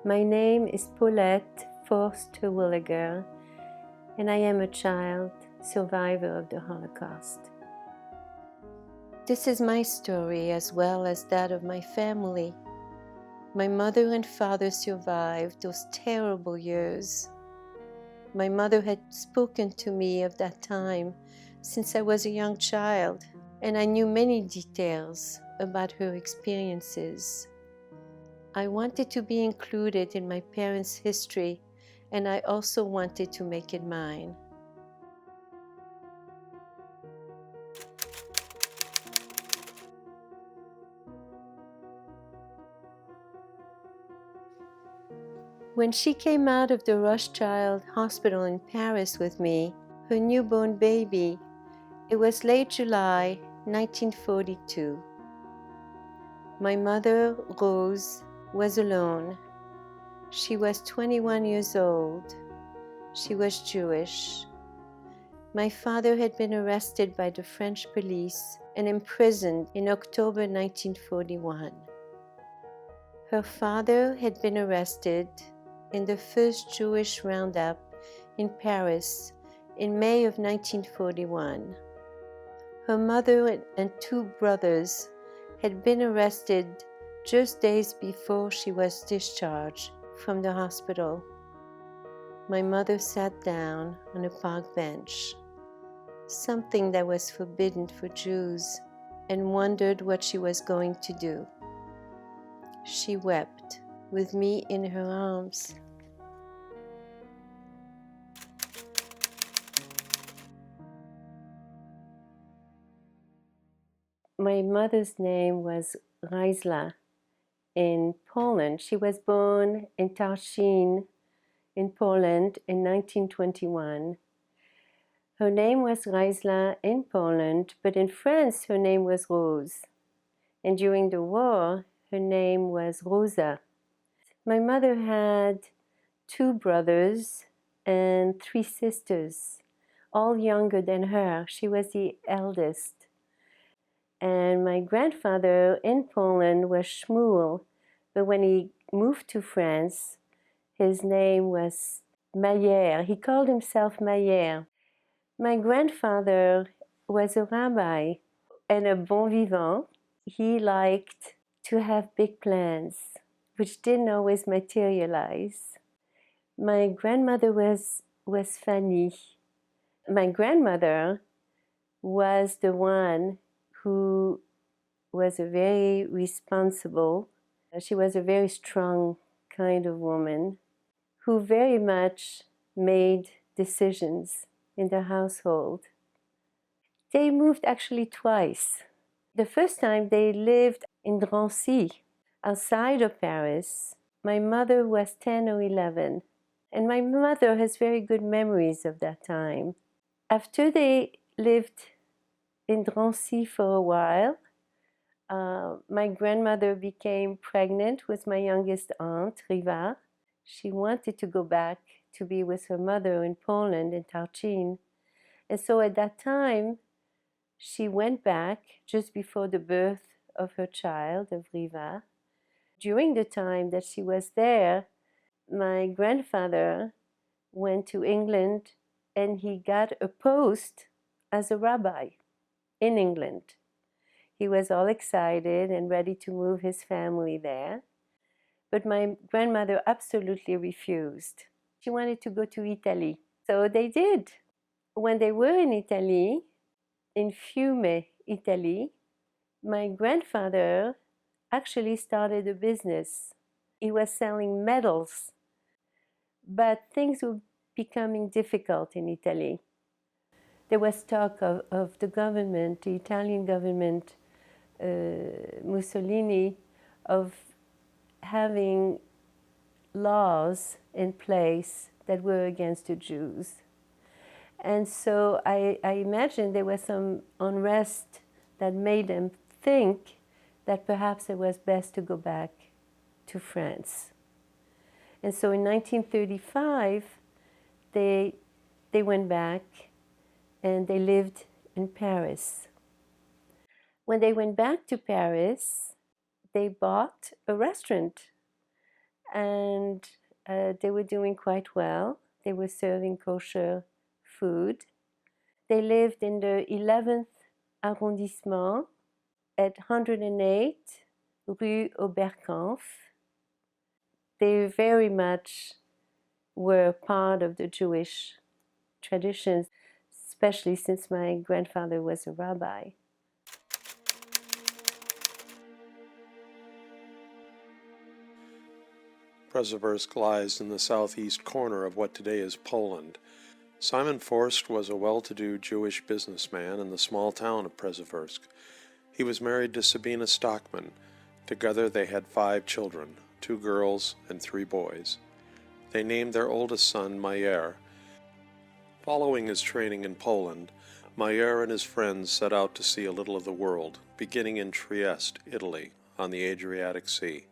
My name is Paulette Forster-Williger, and I am a child survivor of the Holocaust. This is my story as well as that of my family. My mother and father survived those terrible years. My mother had spoken to me of that time since I was a young child, and I knew many details about her experiences. I wanted to be included in my parents' history, and I also wanted to make it mine. When she came out of the Rothschild Hospital in Paris with me, her newborn baby, it was late July 1942. My mother, Rose, was alone. She was 21 years old. She was Jewish. My father had been arrested by the French police and imprisoned in October 1941. Her father had been arrested in the first Jewish roundup in Paris in May of 1941. Her mother and two brothers had been arrested just days before she was discharged from the hospital. My mother sat down on a park bench, something that was forbidden for Jews, and wondered what she was going to do. She wept with me in her arms. My mother's name was Reisla in Poland. She was born in Tarczyn in Poland in 1921. Her name was Reisla in Poland, but in France her name was Rose. And during the war, her name was Rosa. My mother had two brothers and three sisters, all younger than her. She was the eldest. And my grandfather in Poland was Shmuel, but when he moved to France, his name was Mayer. He called himself Mayer. My grandfather was a rabbi and a bon vivant. He liked to have big plans, which didn't always materialize. My grandmother was Fanny. My grandmother was the one who was a very responsible, she was a very strong kind of woman who very much made decisions in the household. They moved actually twice. The first time they lived in Drancy, outside of Paris. My mother was 10 or 11, and my mother has very good memories of that time. After they lived in Drancy for a while, my grandmother became pregnant with my youngest aunt, Riva. She wanted to go back to be with her mother in Poland, in Tarczyn. And so at that time, she went back just before the birth of her child, of Riva. During the time that she was there, my grandfather went to England and he got a post as a rabbi in England. He was all excited and ready to move his family there. But my grandmother absolutely refused. She wanted to go to Italy. So they did. When they were in Italy, in Fiume, Italy, my grandfather actually started a business. He was selling medals. But things were becoming difficult in Italy. There was talk of the government, the Italian government, Mussolini, of having laws in place that were against the Jews. And so I imagine there was some unrest that made them think that perhaps it was best to go back to France. And so in 1935, they went back and they lived in Paris. When they went back to Paris, they bought a restaurant, and they were doing quite well. They were serving kosher food. They lived in the 11th arrondissement at 108 Rue Oberkampf. They very much were part of the Jewish traditions, especially since my grandfather was a rabbi. Przeworsk lies in the southeast corner of what today is Poland. Simon Forst was a well-to-do Jewish businessman in the small town of Przeworsk. He was married to Sabina Stockman. Together they had 5 children, 2 girls and 3 boys. They named their oldest son Mayer. Following his training in Poland, Mayer and his friends set out to see a little of the world, beginning in Trieste, Italy, on the Adriatic Sea.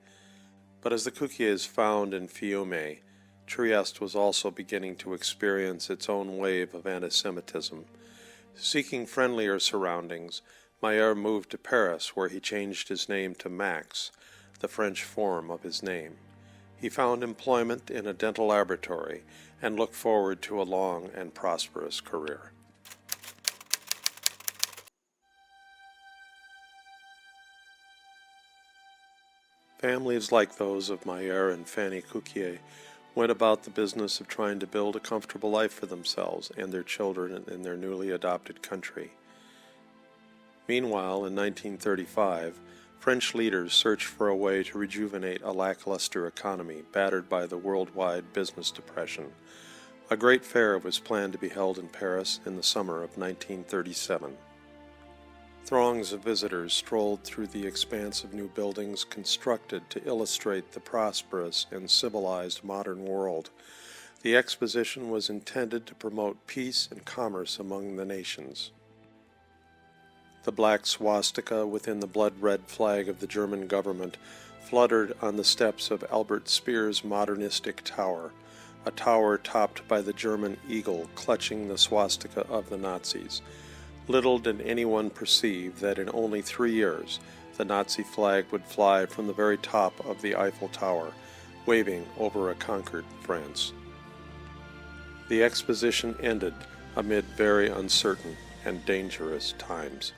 But as the Cukiers found in Fiume, Trieste was also beginning to experience its own wave of anti-Semitism. Seeking friendlier surroundings, Mayer moved to Paris, where he changed his name to Max, the French form of his name. He found employment in a dental laboratory and looked forward to a long and prosperous career. Families like those of Mayer and Fanny Cukier went about the business of trying to build a comfortable life for themselves and their children in their newly adopted country. Meanwhile, in 1935, French leaders searched for a way to rejuvenate a lackluster economy battered by the worldwide business depression. A great fair was planned to be held in Paris in the summer of 1937. Throngs of visitors strolled through the expanse of new buildings constructed to illustrate the prosperous and civilized modern world. The exposition was intended to promote peace and commerce among the nations. The black swastika within the blood-red flag of the German government fluttered on the steps of Albert Speer's modernistic tower, a tower topped by the German eagle clutching the swastika of the Nazis. Little did anyone perceive that in only 3 years the Nazi flag would fly from the very top of the Eiffel Tower, waving over a conquered France. The exposition ended amid very uncertain and dangerous times.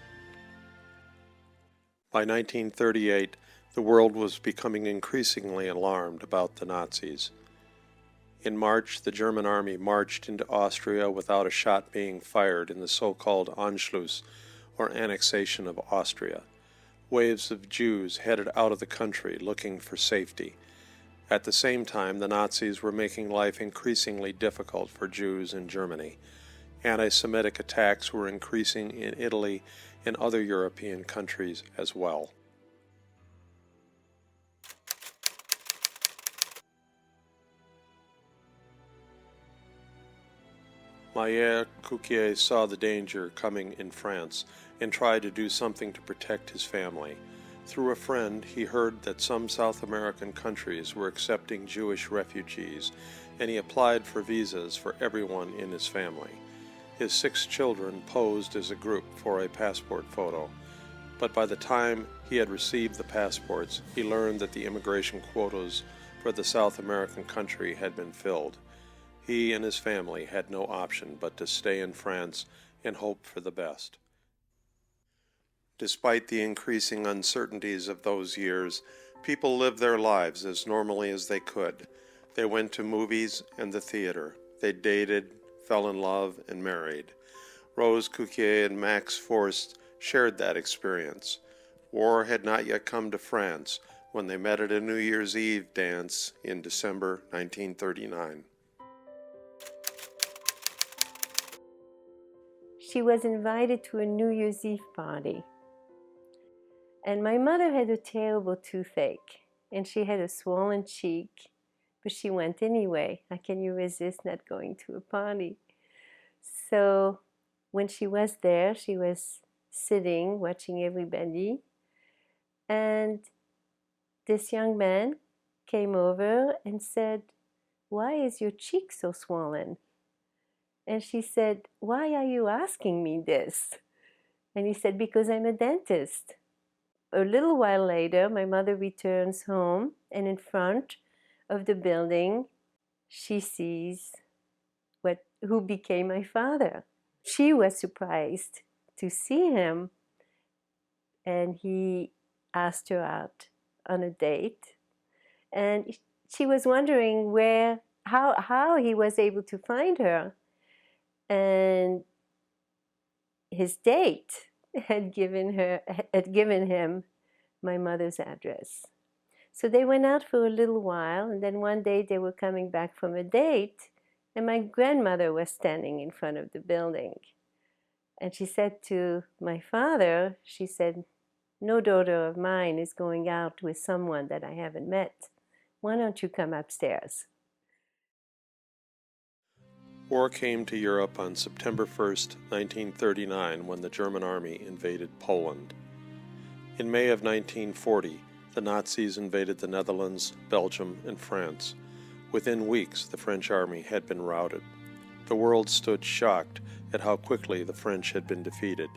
By 1938, the world was becoming increasingly alarmed about the Nazis. In March, the German army marched into Austria without a shot being fired in the so-called Anschluss, or annexation of Austria. Waves of Jews headed out of the country looking for safety. At the same time, the Nazis were making life increasingly difficult for Jews in Germany. Anti-Semitic attacks were increasing in Italy and other European countries as well. Mayer Cukier saw the danger coming in France and tried to do something to protect his family. Through a friend, he heard that some South American countries were accepting Jewish refugees, and he applied for visas for everyone in his family. His 6 children posed as a group for a passport photo, but by the time he had received the passports, he learned that the immigration quotas for the South American country had been filled. He and his family had no option but to stay in France and hope for the best. Despite the increasing uncertainties of those years, people lived their lives as normally as they could. They went to movies and the theater. They dated, fell in love, and married. Rose Cukier and Max Forst shared that experience. War had not yet come to France when they met at a New Year's Eve dance in December 1939. She was invited to a New Year's Eve party. And my mother had a terrible toothache, and she had a swollen cheek, but she went anyway. How can you resist not going to a party? So when she was there, she was sitting, watching everybody, and this young man came over and said, "Why is your cheek so swollen?" And she said, "Why are you asking me this?" And he said, because I'm a dentist. A little while later, my mother returns home, and in front of the building, she sees who became my father. She was surprised to see him, and he asked her out on a date. And she was wondering how he was able to find her. And his date had given him my mother's address. So they went out for a little while, and then one day they were coming back from a date, and my grandmother was standing in front of the building. And she said to my father, she said, no daughter of mine is going out with someone that I haven't met. Why don't you come upstairs? War came to Europe on September 1st, 1939, when the German army invaded Poland. In May of 1940, the Nazis invaded the Netherlands, Belgium, and France. Within weeks, the French army had been routed. The world stood shocked at how quickly the French had been defeated.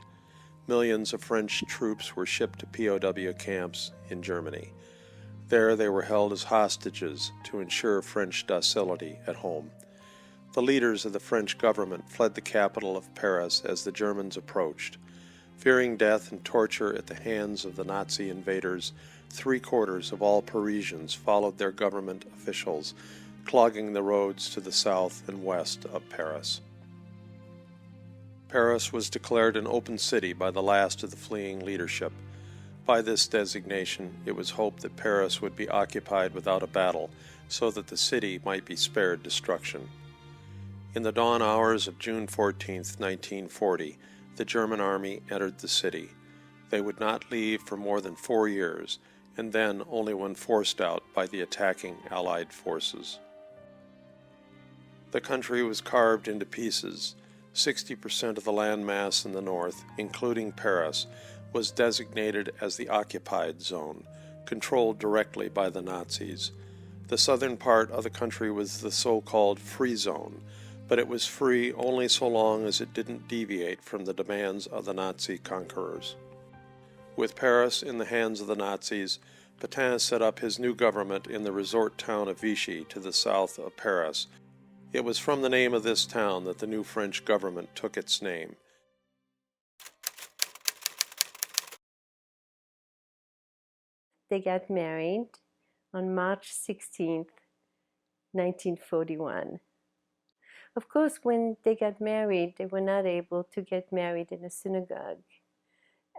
Millions of French troops were shipped to POW camps in Germany. There they were held as hostages to ensure French docility at home. The leaders of the French government fled the capital of Paris as the Germans approached. Fearing death and torture at the hands of the Nazi invaders, 3/4 of all Parisians followed their government officials, clogging the roads to the south and west of Paris. Paris was declared an open city by the last of the fleeing leadership. By this designation, it was hoped that Paris would be occupied without a battle, so that the city might be spared destruction. In the dawn hours of June 14, 1940, the German army entered the city. They would not leave for more than 4 years, and then only when forced out by the attacking Allied forces. The country was carved into pieces. 60% of the landmass in the north, including Paris, was designated as the occupied zone, controlled directly by the Nazis. The southern part of the country was the so-called free zone, but it was free only so long as it didn't deviate from the demands of the Nazi conquerors. With Paris in the hands of the Nazis, Pétain set up his new government in the resort town of Vichy to the south of Paris. It was from the name of this town that the new French government took its name. They got married on March 16th, 1941. Of course, when they got married, they were not able to get married in a synagogue.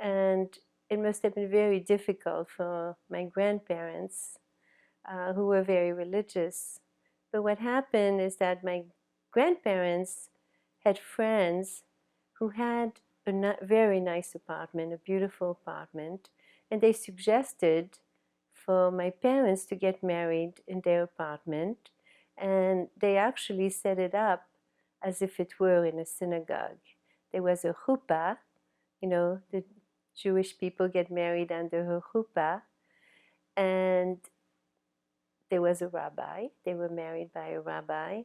And it must have been very difficult for my grandparents, who were very religious. But what happened is that my grandparents had friends who had a very nice apartment, a beautiful apartment, and they suggested for my parents to get married in their apartment, and they actually set it up as if it were in a synagogue. There was a chuppah, the Jewish people get married under a chuppah, and there was a rabbi. They were married by a rabbi.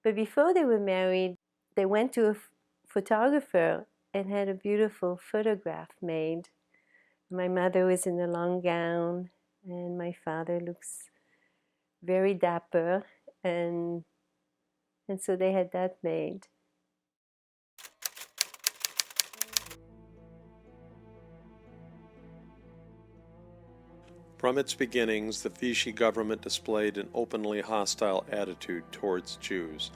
But before they were married, they went to a photographer and had a beautiful photograph made. My mother was in a long gown, and my father looks very dapper, and so they had that made. From its beginnings, the Vichy government displayed an openly hostile attitude towards Jews.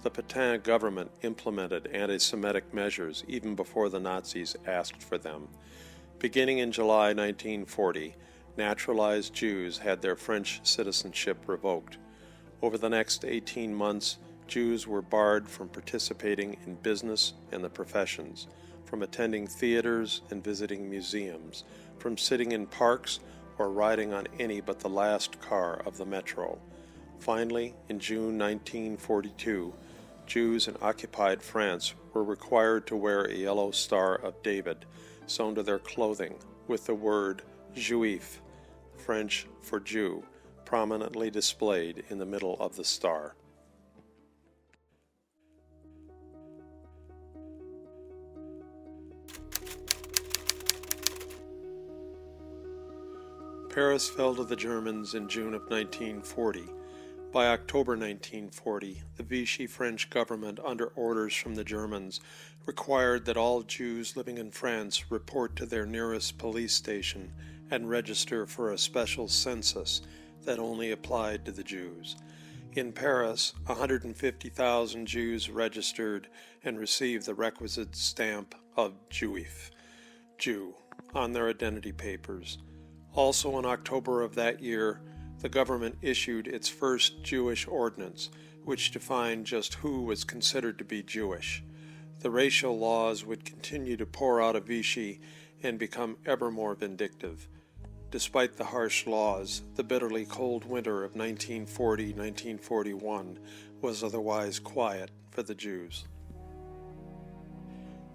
The Pétain government implemented anti-Semitic measures even before the Nazis asked for them. Beginning in July 1940, naturalized Jews had their French citizenship revoked. Over the next 18 months, Jews were barred from participating in business and the professions, from attending theaters and visiting museums, from sitting in parks or riding on any but the last car of the metro. Finally, in June 1942, Jews in occupied France were required to wear a yellow Star of David sewn to their clothing with the word Juif, French for Jew, prominently displayed in the middle of the star. Paris fell to the Germans in June of 1940. By October 1940, the Vichy French government, under orders from the Germans, required that all Jews living in France report to their nearest police station and register for a special census that only applied to the Jews. In Paris, 150,000 Jews registered and received the requisite stamp of Juif, Jew, on their identity papers. Also in October of that year, the government issued its first Jewish ordinance, which defined just who was considered to be Jewish. The racial laws would continue to pour out of Vichy and become ever more vindictive. Despite the harsh laws, the bitterly cold winter of 1940-1941 was otherwise quiet for the Jews.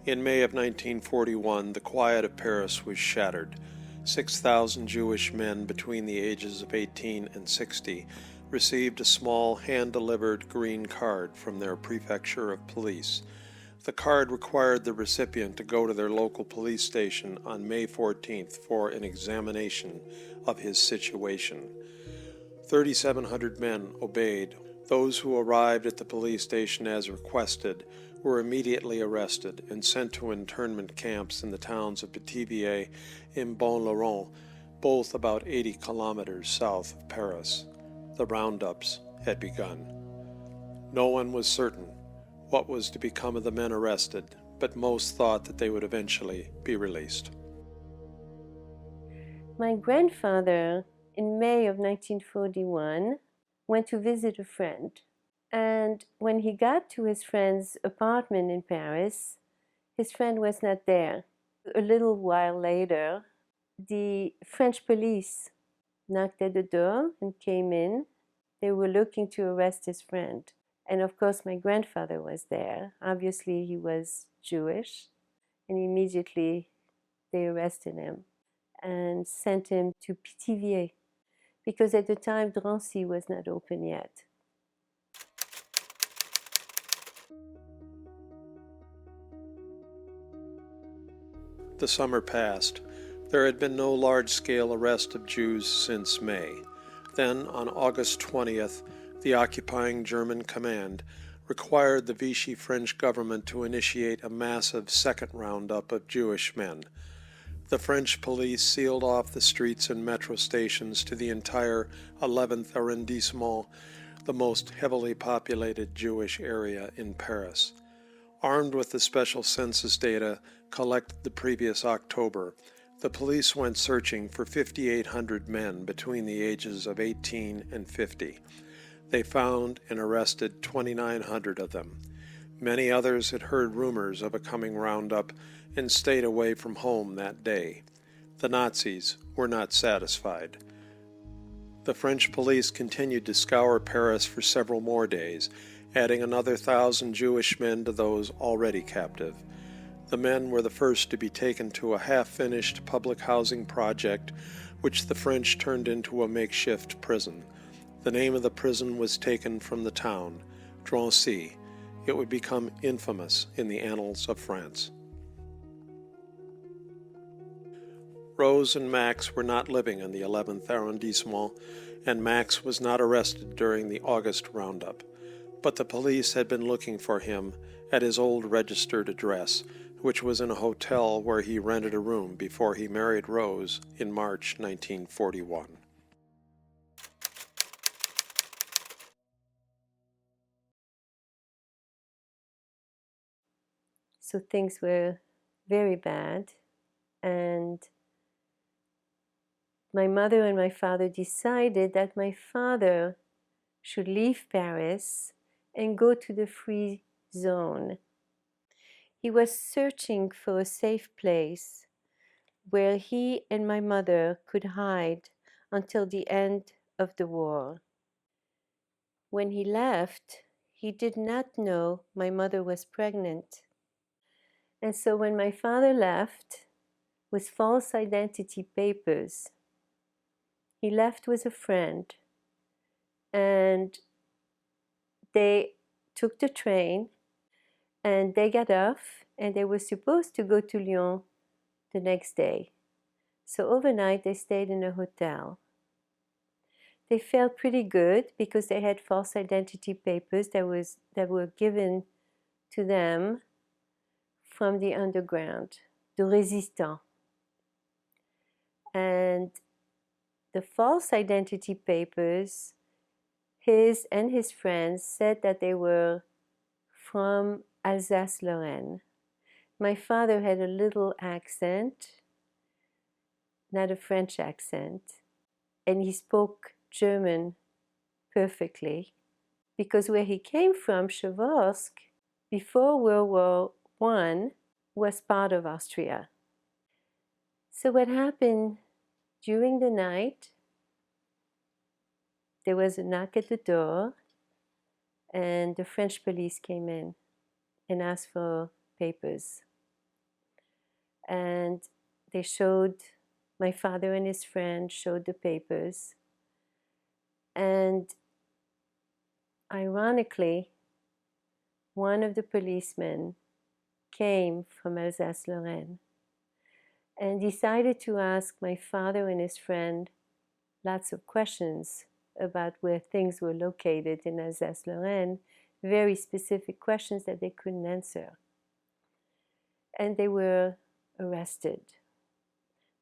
In May of 1941, the quiet of Paris was shattered. 6,000 Jewish men between the ages of 18 and 60 received a small hand-delivered green card from their prefecture of police. The card required the recipient to go to their local police station on May 14th for an examination of his situation. 3,700 men obeyed. Those who arrived at the police station as requested were immediately arrested and sent to internment camps in the towns of Pithiviers and Bon-Laurent, both about 80 kilometers south of Paris. The roundups had begun. No one was certain what was to become of the men arrested, but most thought that they would eventually be released. My grandfather, in May of 1941, went to visit a friend. And when he got to his friend's apartment in Paris, his friend was not there. A little while later, the French police knocked at the door and came in. They were looking to arrest his friend. And of course, my grandfather was there. Obviously, he was Jewish. And immediately, they arrested him and sent him to Pithiviers, because at the time, Drancy was not open yet. The summer passed. There had been no large-scale arrest of Jews since May. Then, on August 20th, the occupying German command required the Vichy French government to initiate a massive second roundup of Jewish men. The French police sealed off the streets and metro stations to the entire 11th arrondissement, the most heavily populated Jewish area in Paris. Armed with the special census data collected the previous October, the police went searching for 5,800 men between the ages of 18 and 50. They found and arrested 2,900 of them. Many others had heard rumors of a coming roundup and stayed away from home that day. The Nazis were not satisfied. The French police continued to scour Paris for several more days, adding another 1,000 Jewish men to those already captive. The men were the first to be taken to a half-finished public housing project, which the French turned into a makeshift prison. The name of the prison was taken from the town, Drancy. It would become infamous in the annals of France. Rose and Max were not living in the 11th arrondissement, and Max was not arrested during the August roundup. But the police had been looking for him at his old registered address, which was in a hotel where he rented a room before he married Rose in March 1941. So things were very bad, and my mother and my father decided that my father should leave Paris and go to the free zone. He was searching for a safe place where he and my mother could hide until the end of the war. When he left, he did not know my mother was pregnant. And so when my father left with false identity papers, he left with a friend, and they took the train and they got off, and they were supposed to go to Lyon the next day. So overnight they stayed in a hotel. They felt pretty good because they had false identity papers that were given to them from the underground, the résistants. And the false identity papers, his and his friends said that they were from Alsace-Lorraine. My father had a little accent, not a French accent, and he spoke German perfectly because where he came from, Przeworsk, before World War I, was part of Austria. So what happened during the night, there was a knock at the door and the French police came in and asked for papers. And they showed, my father and his friend showed the papers. And ironically, one of the policemen came from Alsace-Lorraine and decided to ask my father and his friend lots of questions about where things were located in Alsace-Lorraine, very specific questions that they couldn't answer. And they were arrested.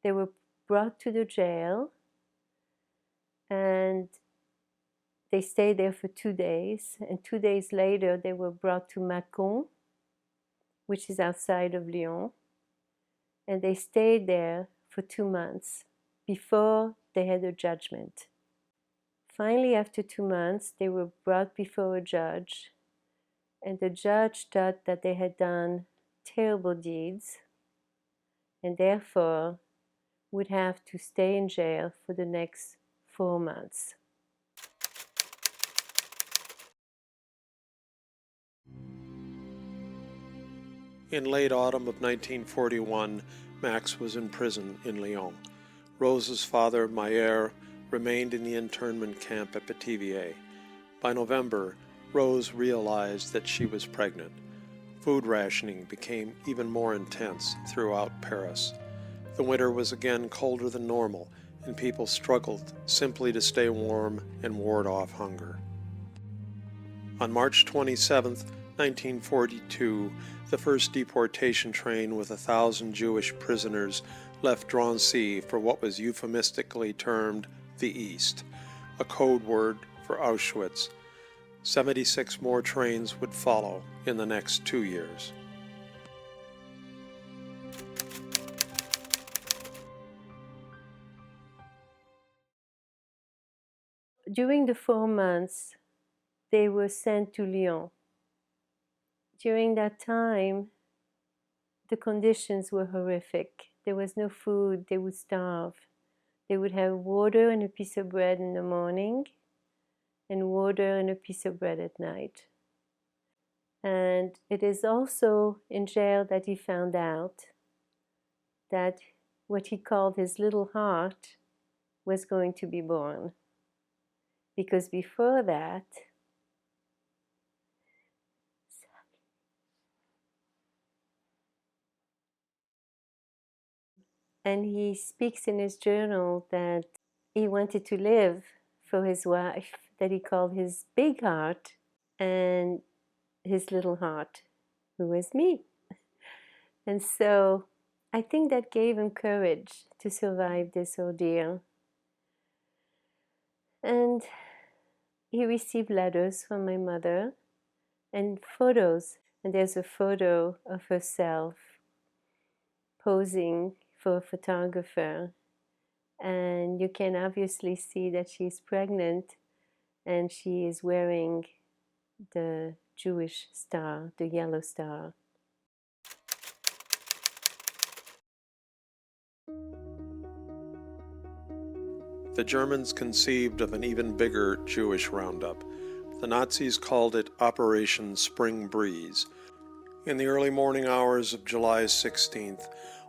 They were brought to the jail and they stayed there for 2 days. And 2 days later, they were brought to Mâcon, which is outside of Lyon. And they stayed there for 2 months before they had a judgment. Finally, after 2 months, they were brought before a judge. And the judge thought that they had done terrible deeds and therefore would have to stay in jail for the next 4 months. In late autumn of 1941, Max was in prison in Lyon. Rose's father, Mayer, remained in the internment camp at Pithiviers. By November, Rose realized that she was pregnant. Food rationing became even more intense throughout Paris. The winter was again colder than normal, and people struggled simply to stay warm and ward off hunger. On March 27, 1942, the first deportation train with 1,000 Jewish prisoners left Drancy for what was euphemistically termed the East, a code word for Auschwitz. 76 more trains would follow in the next 2 years. During the 4 months, they were sent to Lyon. During that time, the conditions were horrific. There was no food, they would starve. They would have water and a piece of bread in the morning, and water and a piece of bread at night. And it is also in jail that he found out that what he called his little heart was going to be born. Because before that, and he speaks in his journal that he wanted to live for his wife, that he called his big heart, and his little heart, who was me. And so I think that gave him courage to survive this ordeal. And he received letters from my mother and photos. And there's a photo of herself posing for a photographer. And you can obviously see that she's pregnant and she is wearing the Jewish star, the yellow star. The Germans conceived of an even bigger Jewish roundup. The Nazis called it Operation Spring Breeze. In the early morning hours of July 16th,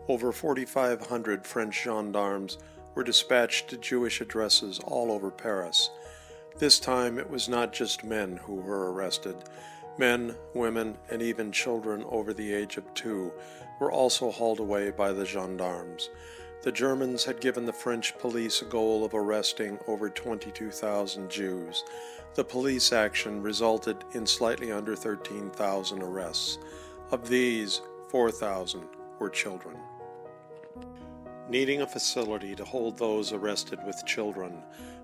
over 4,500 French gendarmes were dispatched to Jewish addresses all over Paris. This time it was not just men who were arrested. Men, women, and even children over the age of 2 were also hauled away by the gendarmes. The Germans had given the French police a goal of arresting over 22,000 Jews. The police action resulted in slightly under 13,000 arrests. Of these, 4,000 were children. Needing a facility to hold those arrested with children,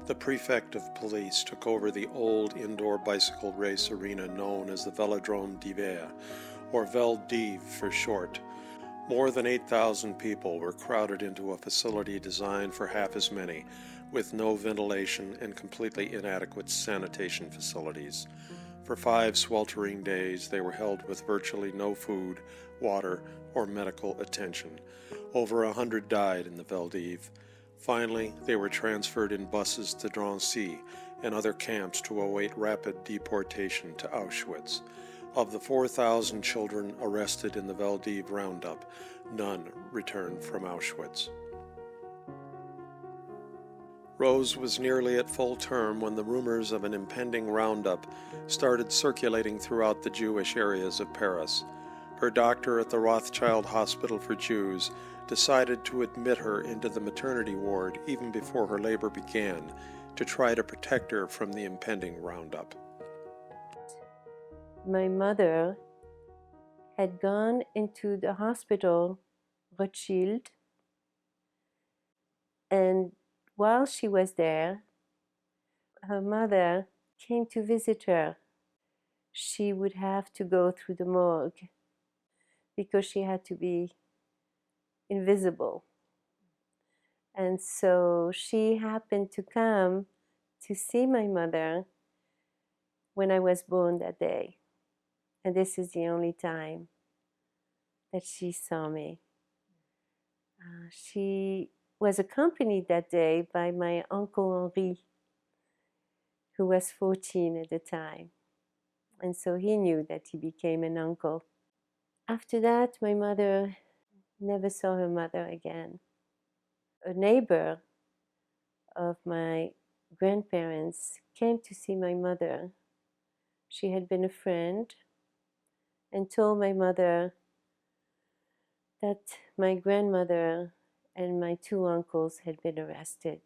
the prefect of police took over the old indoor bicycle race arena known as the Velodrome d'Hiver, or Vel d'Hiv for short. More than 8,000 people were crowded into a facility designed for half as many, with no ventilation and completely inadequate sanitation facilities. For 5 sweltering days, they were held with virtually no food, water, or medical attention. Over 100 died in the Vel d'Hiv. Finally, they were transferred in buses to Drancy and other camps to await rapid deportation to Auschwitz. Of the 4,000 children arrested in the Vel d'Hiv roundup, none returned from Auschwitz. Rose was nearly at full term when the rumors of an impending roundup started circulating throughout the Jewish areas of Paris. Her doctor at the Rothschild Hospital for Jews decided to admit her into the maternity ward even before her labor began to try to protect her from the impending roundup. My mother had gone into the hospital, Rothschild, and while she was there, her mother came to visit her. She would have to go through the morgue because she had to be invisible. And so she happened to come to see my mother when I was born that day. And this is the only time that she saw me. She was accompanied that day by my Uncle Henri, who was 14 at the time. And so he knew that he became an uncle. After that, my mother never saw her mother again. A neighbor of my grandparents came to see my mother. She had been a friend and told my mother that my grandmother and my 2 uncles had been arrested.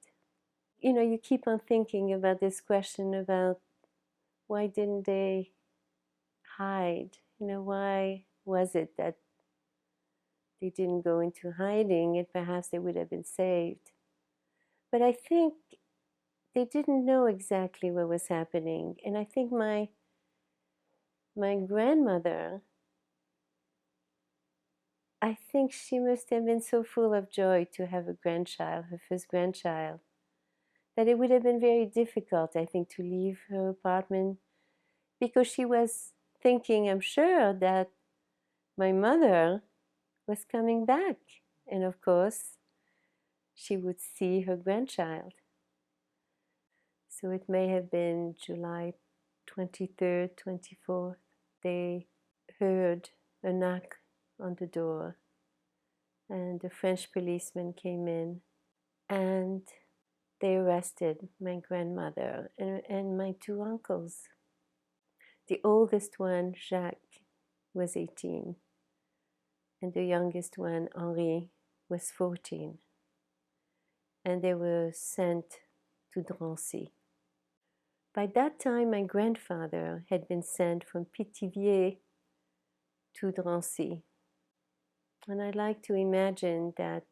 You know, you keep on thinking about this question about why didn't they hide? You know, why was it that they didn't go into hiding and perhaps they would have been saved? But I think they didn't know exactly what was happening. And I think my grandmother, I think she must have been so full of joy to have a grandchild, her first grandchild, that it would have been very difficult, I think, to leave her apartment because she was thinking, I'm sure, that my mother was coming back. And of course, she would see her grandchild. So it may have been July 23rd, 24th. They heard a knock on the door, and the French policeman came in, and they arrested my grandmother and my 2 uncles. The oldest one, Jacques, was 18, and the youngest one, Henri, was 14. And they were sent to Drancy. By that time, my grandfather had been sent from Pithiviers to Drancy. And I like to imagine that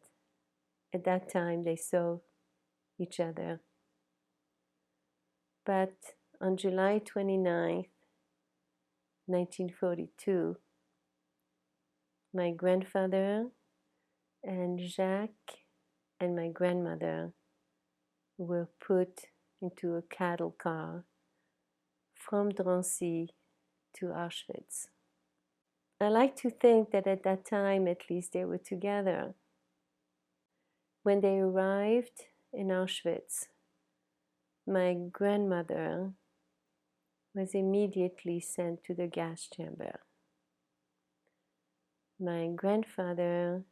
at that time they saw each other. But on July 29th, 1942, my grandfather and Jacques and my grandmother were put into a cattle car from Drancy to Auschwitz. I like to think that at that time, at least, they were together. When they arrived in Auschwitz, my grandmother was immediately sent to the gas chamber. My grandfather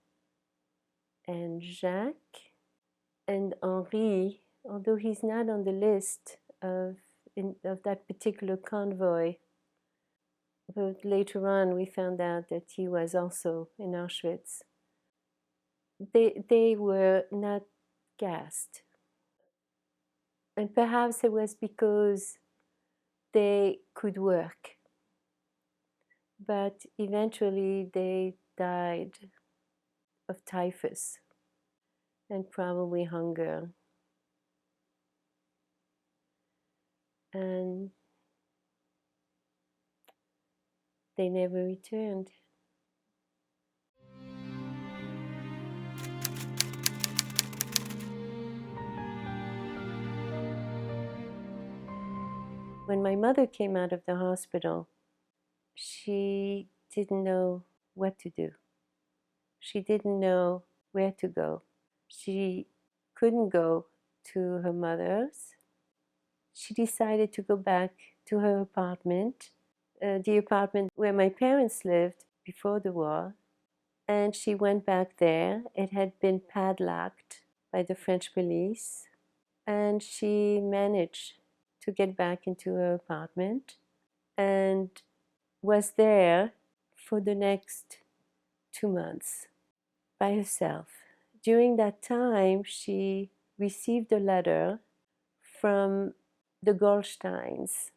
and Jacques and Henri, although he's not on the list of that particular convoy, but later on we found out that he was also in Auschwitz. they were not gassed. And perhaps it was because they could work, but eventually they died of typhus and probably hunger. And they never returned. When my mother came out of the hospital, she didn't know what to do. She didn't know where to go. She couldn't go to her mother's. She decided to go back to her apartment, the apartment where my parents lived before the war. And she went back there. It had been padlocked by the French police. And she managed to get back into her apartment and was there for the next 2 months by herself. During that time, she received a letter from the Goldsteins.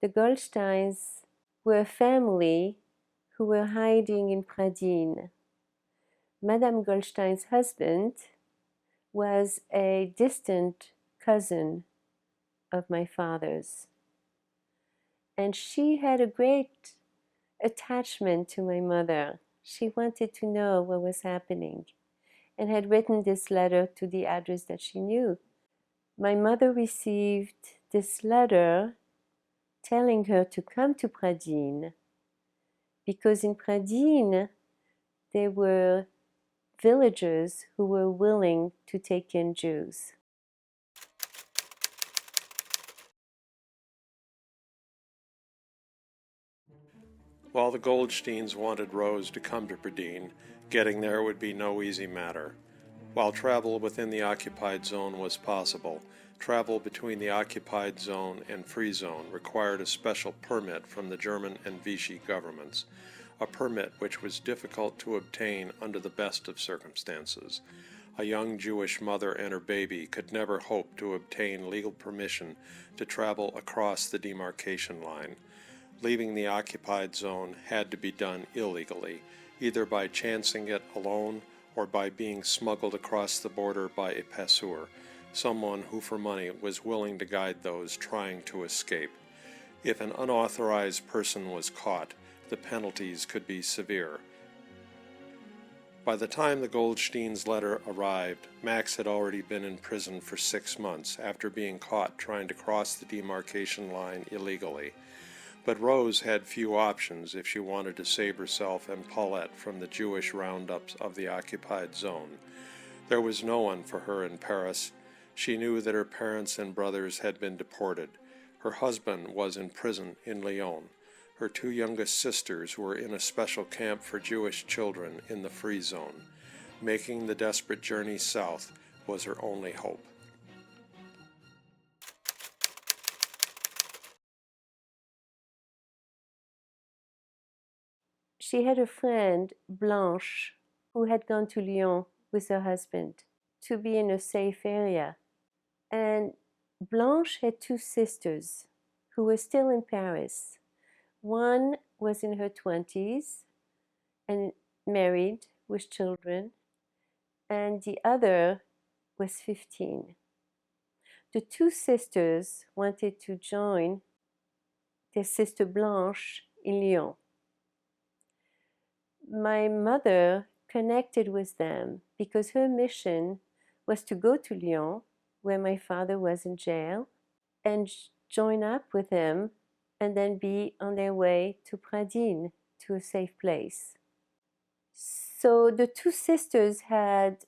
The Goldsteins were a family who were hiding in Pradines. Madame Goldstein's husband was a distant cousin of my father's. And she had a great attachment to my mother. She wanted to know what was happening and had written this letter to the address that she knew. My mother received this letter telling her to come to Pradines because in Pradines there were villagers who were willing to take in Jews. While the Goldsteins wanted Rose to come to Pradines, getting there would be no easy matter. While travel within the occupied zone was possible, travel between the occupied zone and free zone required a special permit from the German and Vichy governments, a permit which was difficult to obtain under the best of circumstances. A young Jewish mother and her baby could never hope to obtain legal permission to travel across the demarcation line. Leaving the occupied zone had to be done illegally, either by chancing it alone or by being smuggled across the border by a passeur, someone who for money was willing to guide those trying to escape. If an unauthorized person was caught, the penalties could be severe. By the time the Goldsteins' letter arrived, Max had already been in prison for 6 months after being caught trying to cross the demarcation line illegally. But Rose had few options if she wanted to save herself and Paulette from the Jewish roundups of the occupied zone. There was no one for her in Paris. She knew that her parents and brothers had been deported. Her husband was in prison in Lyon. Her 2 youngest sisters were in a special camp for Jewish children in the free zone. Making the desperate journey south was her only hope. She had a friend, Blanche, who had gone to Lyon with her husband to be in a safe area. And Blanche had 2 sisters who were still in Paris. One was in her 20s and married with children, and the other was 15. The 2 sisters wanted to join their sister Blanche in Lyon. My mother connected with them because her mission was to go to Lyon, where my father was in jail, and join up with him and then be on their way to Pradines, to a safe place. So the 2 sisters had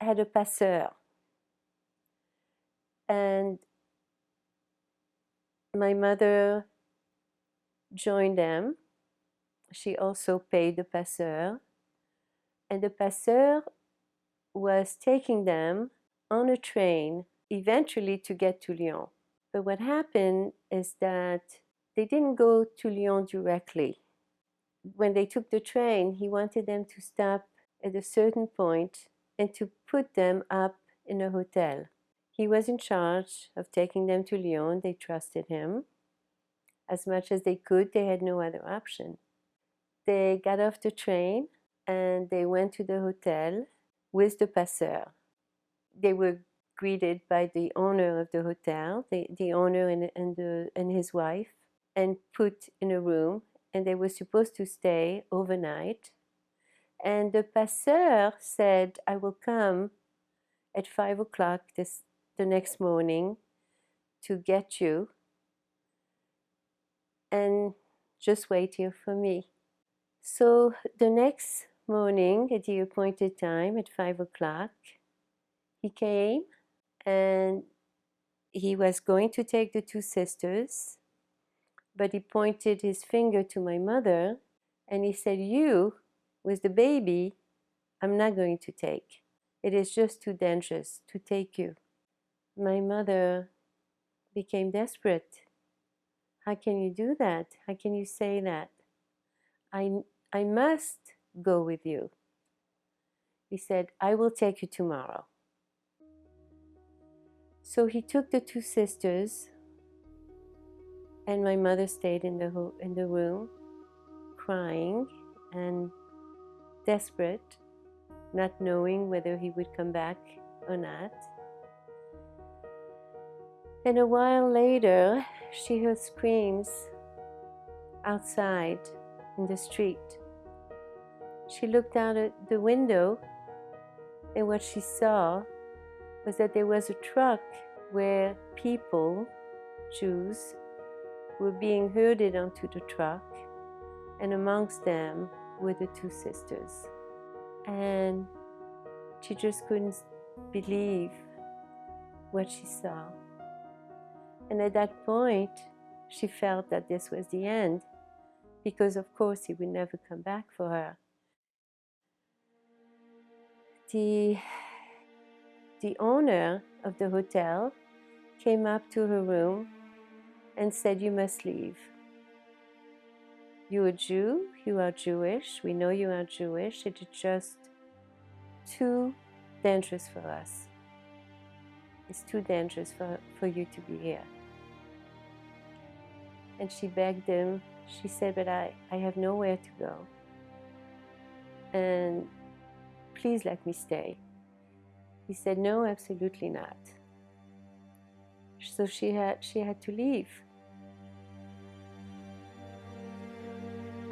a passeur, and my mother joined them. She also paid the passeur, and the passeur was taking them on a train eventually to get to Lyon. But what happened is that they didn't go to Lyon directly. When they took the train, he wanted them to stop at a certain point and to put them up in a hotel. He was in charge of taking them to Lyon. They trusted him as much as they could. They had no other option. They got off the train and they went to the hotel with the passeur. They were greeted by the owner of the hotel, the owner and his wife, and put in a room. And they were supposed to stay overnight. And the passeur said, I will come at 5 o'clock the next morning to get you, and just wait here for me. So the next morning at the appointed time at 5 o'clock, he came and he was going to take the two sisters, but he pointed his finger to my mother and he said, you, with the baby, I'm not going to take. It is just too dangerous to take you. My mother became desperate. How can you do that? How can you say that? I must go with you. He said, I will take you tomorrow. So he took the two sisters, and my mother stayed in the room, crying and desperate, not knowing whether he would come back or not. And a while later, she heard screams outside in the street. She looked out at the window, and what she saw was that there was a truck where people, Jews, were being herded onto the truck, and amongst them were the two sisters. And she just couldn't believe what she saw. And at that point, she felt that this was the end, because of course he would never come back for her. The owner of the hotel came up to her room and said, you must leave. You're a Jew, you are Jewish, we know you are Jewish, it is just too dangerous for us. It's too dangerous for you to be here. And she begged him, she said, but I have nowhere to go. And please let me stay. He said, no, absolutely not. So she had to leave.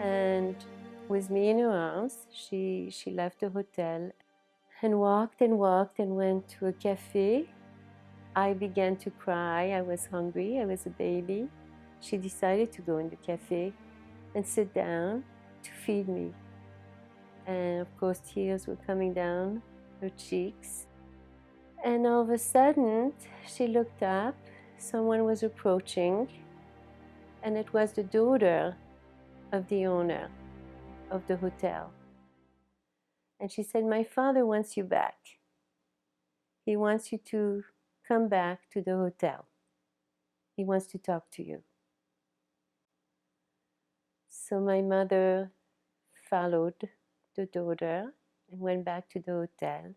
And with me in her arms, she left the hotel and walked and went to a cafe. I began to cry. I was hungry. I was a baby. She decided to go in the cafe and sit down to feed me. And of course, tears were coming down her cheeks. And all of a sudden, she looked up. Someone was approaching, and it was the daughter of the owner of the hotel. And she said, my father wants you back. He wants you to come back to the hotel. He wants to talk to you. So my mother followed the daughter and went back to the hotel.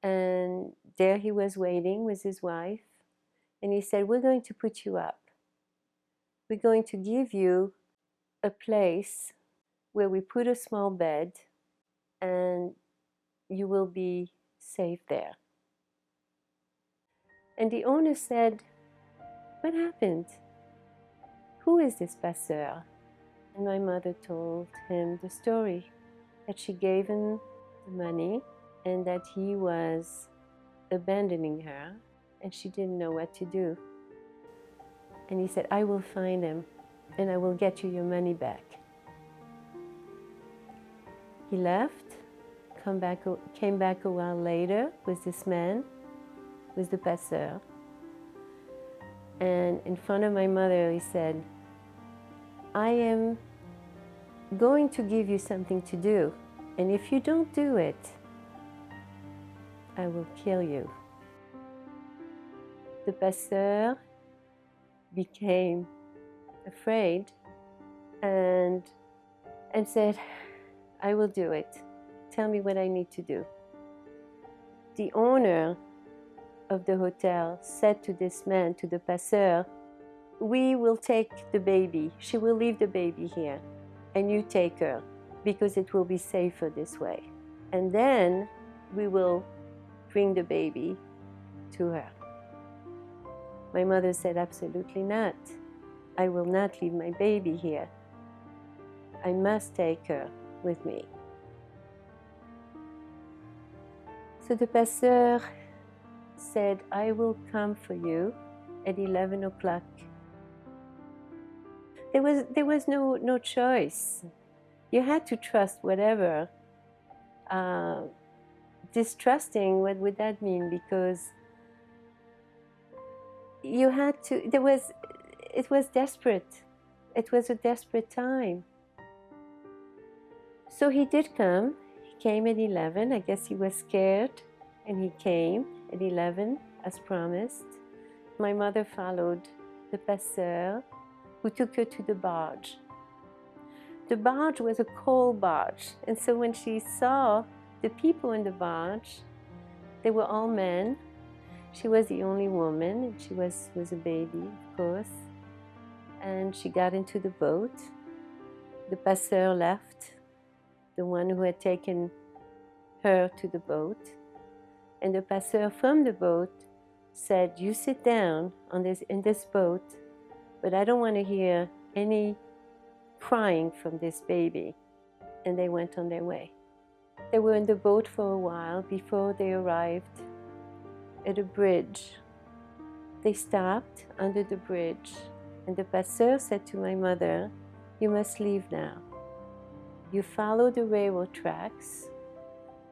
And there he was waiting with his wife. And he said, we're going to put you up. We're going to give you a place where we put a small bed, and you will be safe there. And the owner said, what happened? Who is this passeur? And my mother told him the story, that she gave him the money and that he was abandoning her and she didn't know what to do. And he said, I will find him and I will get you your money back. He left, came back a while later with this man, with the passeur. And in front of my mother, he said, I am going to give you something to do. And if you don't do it, I will kill you. The passeur became afraid and said, I will do it. Tell me what I need to do. The owner of the hotel said to this man, to the passeur, we will take the baby. She will leave the baby here, and you take her, because it will be safer this way. And then we will bring the baby to her. My mother said, absolutely not. I will not leave my baby here. I must take her with me. So the passeur said, I will come for you at 11 o'clock. There was no choice. You had to trust whatever. Distrusting, what would that mean? Because you had to, it was desperate. It was a desperate time. So he did come. He came at 11. I guess he was scared, and he came at 11 as promised. My mother followed the passeur, who took her to the barge. The barge was a coal barge, and so when she saw the people in the barge, they were all men. She was the only woman, and she was a baby, of course. And she got into the boat. The passeur left, the one who had taken her to the boat. And the passeur from the boat said, you sit down in this boat, but I don't want to hear any crying from this baby. And they went on their way. They were in the boat for a while before they arrived at a bridge. They stopped under the bridge, and the passeur said to my mother, you must leave now. You follow the railroad tracks,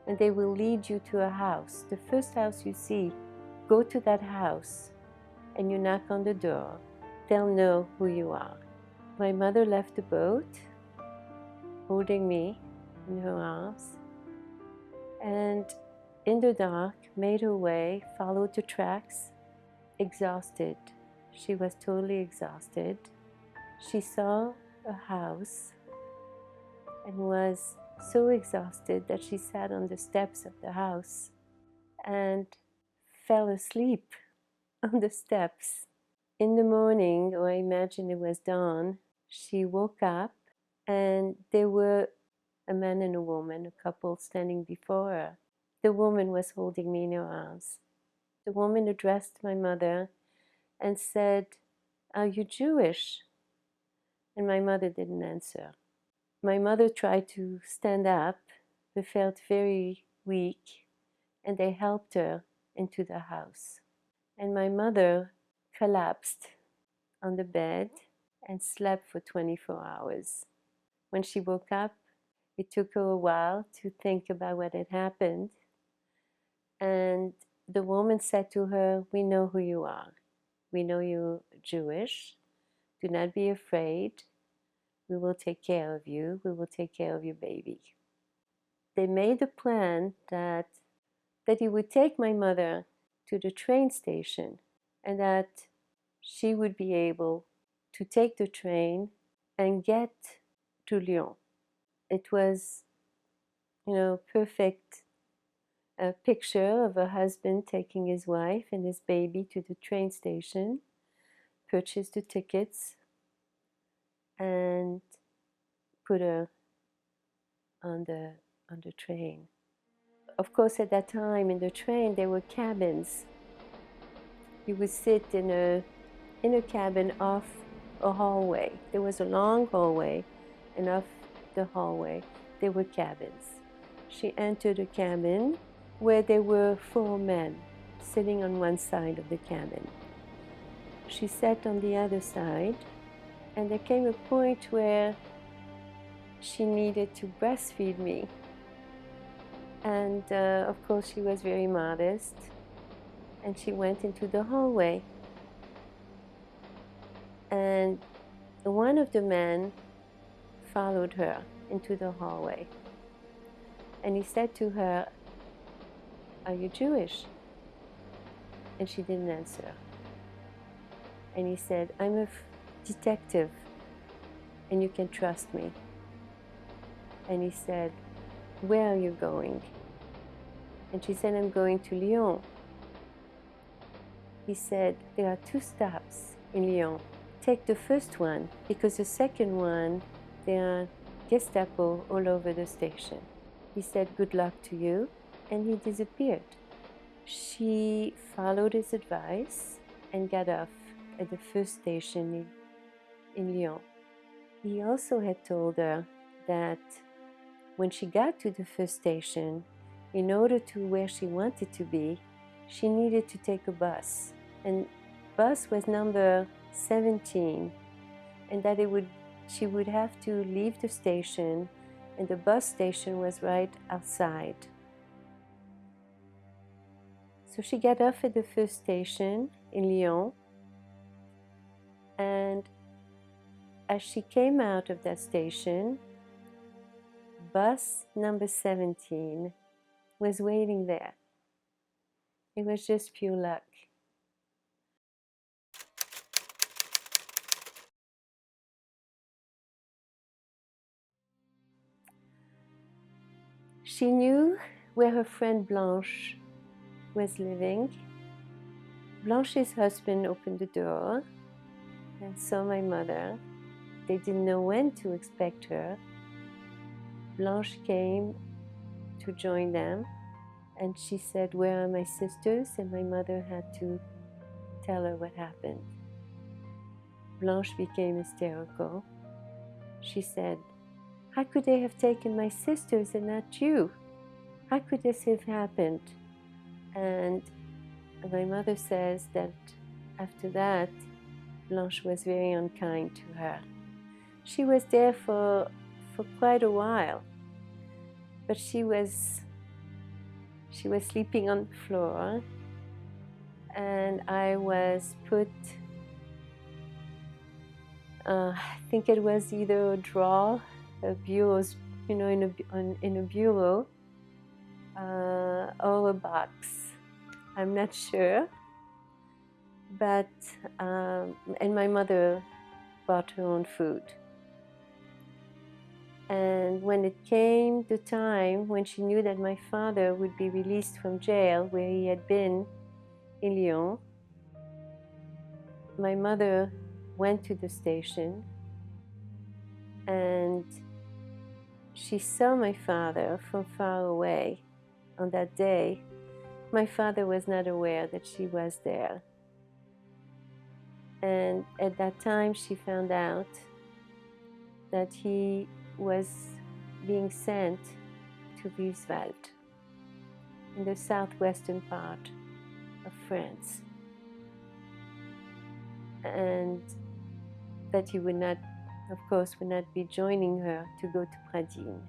and they will lead you to a house. The first house you see, go to that house, and you knock on the door. They'll know who you are. My mother left the boat, holding me in her arms, and in the dark made her way, followed the tracks, exhausted. She was totally exhausted. She saw a house and was so exhausted that she sat on the steps of the house and fell asleep on the steps. In the morning, or I imagine it was dawn, she woke up, and there were a man and a woman, a couple, standing before her. The woman was holding me in her arms. The woman addressed my mother and said, are you Jewish? And my mother didn't answer. My mother tried to stand up, but felt very weak, and they helped her into the house. And my mother collapsed on the bed and slept for 24 hours. When she woke up, it took her a while to think about what had happened. And the woman said to her, we know who you are. We know you're Jewish. Do not be afraid. We will take care of you. We will take care of your baby. They made a plan that he would take my mother to the train station, and that she would be able to take the train and get to Lyon. It was, perfect picture of a husband taking his wife and his baby to the train station, purchase the tickets, and put her on the train. Of course, at that time in the train there were cabins. You would sit in a cabin off a hallway. There was a long hallway, and off the hallway there were cabins. She entered a cabin where there were 4 men sitting on one side of the cabin. She sat on the other side, and there came a point where she needed to breastfeed me. And of course she was very modest, and she went into the hallway. And one of the men followed her into the hallway, and he said to her, are you Jewish? And she didn't answer. And he said, I'm a detective, and you can trust me. And he said, "Where are you going?" And she said, "I'm going to Lyon." He said, "There are 2 stops in Lyon. Take the first one, because the second one, there are Gestapo all over the station." He said, "Good luck to you," and he disappeared. She followed his advice and got off at the first station in Lyon. He also had told her that when she got to the first station, in order to where she wanted to be, she needed to take a bus. And bus was number 17, and that she would have to leave the station, and the bus station was right outside. So she got off at the first station in Lyon, and as she came out of that station, bus number 17 was waiting there. It was just pure luck. She knew where her friend Blanche was living. Blanche's husband opened the door and saw my mother. They didn't know when to expect her. Blanche came to join them, and she said, "Where are my sisters?" And my mother had to tell her what happened. Blanche became hysterical. She said, "How could they have taken my sisters and not you? How could this have happened?" And my mother says that after that, Blanche was very unkind to her. She was there for quite a while, but she was sleeping on the floor, and I was put, I think it was either a drawer, a bureau, in a bureau, or a box. I'm not sure. But, and my mother bought her own food. And when it came the time when she knew that my father would be released from jail where he had been in Lyon, my mother went to the station and she saw my father from far away on that day. My father was not aware that she was there. And at that time, she found out that he was being sent to Wieswald, in the southwestern part of France, and that he would not, of course, would not be joining her to go to Pradines.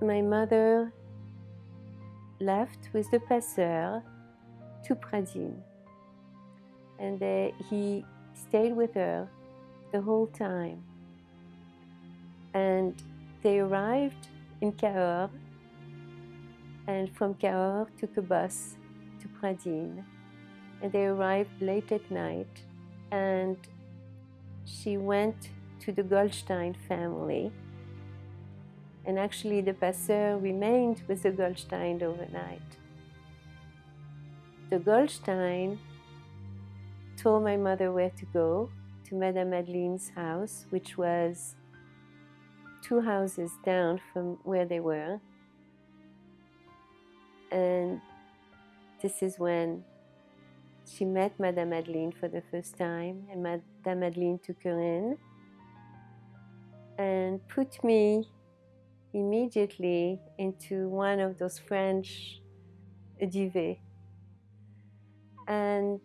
My mother left with the passeur to Pradines, and he stayed with her the whole time. And they arrived in Cahors, and from Cahors took a bus to Pradines. And they arrived late at night, and she went to the Goldstein family. And actually the passeur remained with the Goldstein overnight. The Goldstein told my mother where to go, to Madame Madeleine's house, which was 2 houses down from where they were. And this is when she met Madame Madeleine for the first time, and Madame Madeleine took her in and put me immediately into one of those French duvets. And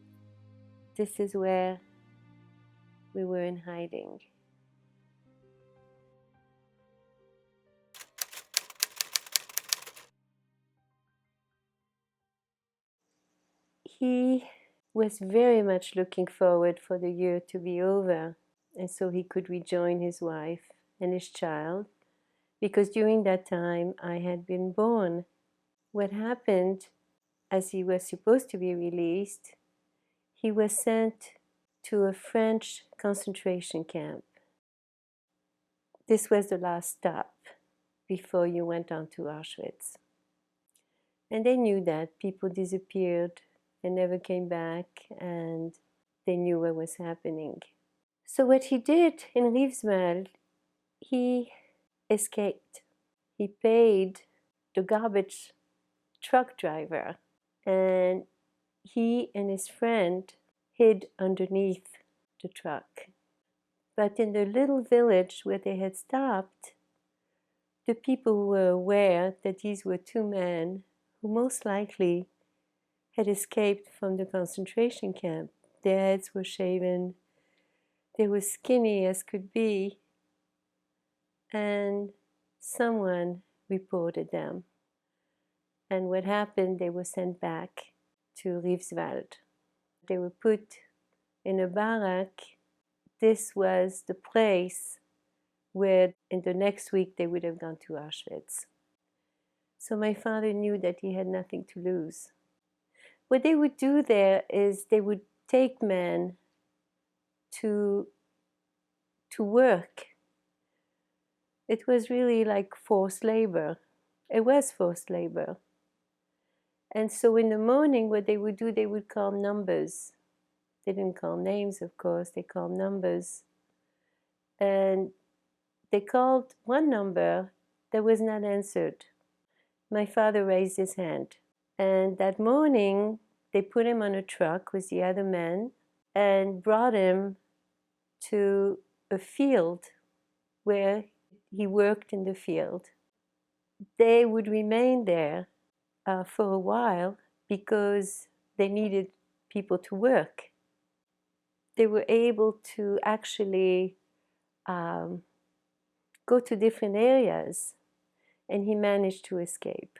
this is where we were in hiding. He was very much looking forward for the year to be over, and so he could rejoin his wife and his child, because during that time I had been born. What happened, as he was supposed to be released, he was sent to a French concentration camp. This was the last stop. before you went on to Auschwitz. And they knew that people disappeared and never came back, and they knew what was happening. So what he did in Riefswald, he escaped. He paid the garbage truck driver, and he and his friend hid underneath the truck. But in the little village where they had stopped, the people were aware that these were two men who most likely had escaped from the concentration camp. Their heads were shaven, they were skinny as could be, and someone reported them. And what happened, they were sent back to Riefswald. They were put in a barrack. This was the place where in the next week they would have gone to Auschwitz. So my father knew that he had nothing to lose. What they would do there is they would take men to work. It was really like forced labor. It was forced labor. And so in the morning, what they would do, they would call numbers. They didn't call names, of course, they called numbers. And they called one number that was not answered. My father raised his hand. And that morning, they put him on a truck with the other men and brought him to a field where he worked in the field. They would remain there for a while because they needed people to work. They were able to actually go to different areas, and he managed to escape.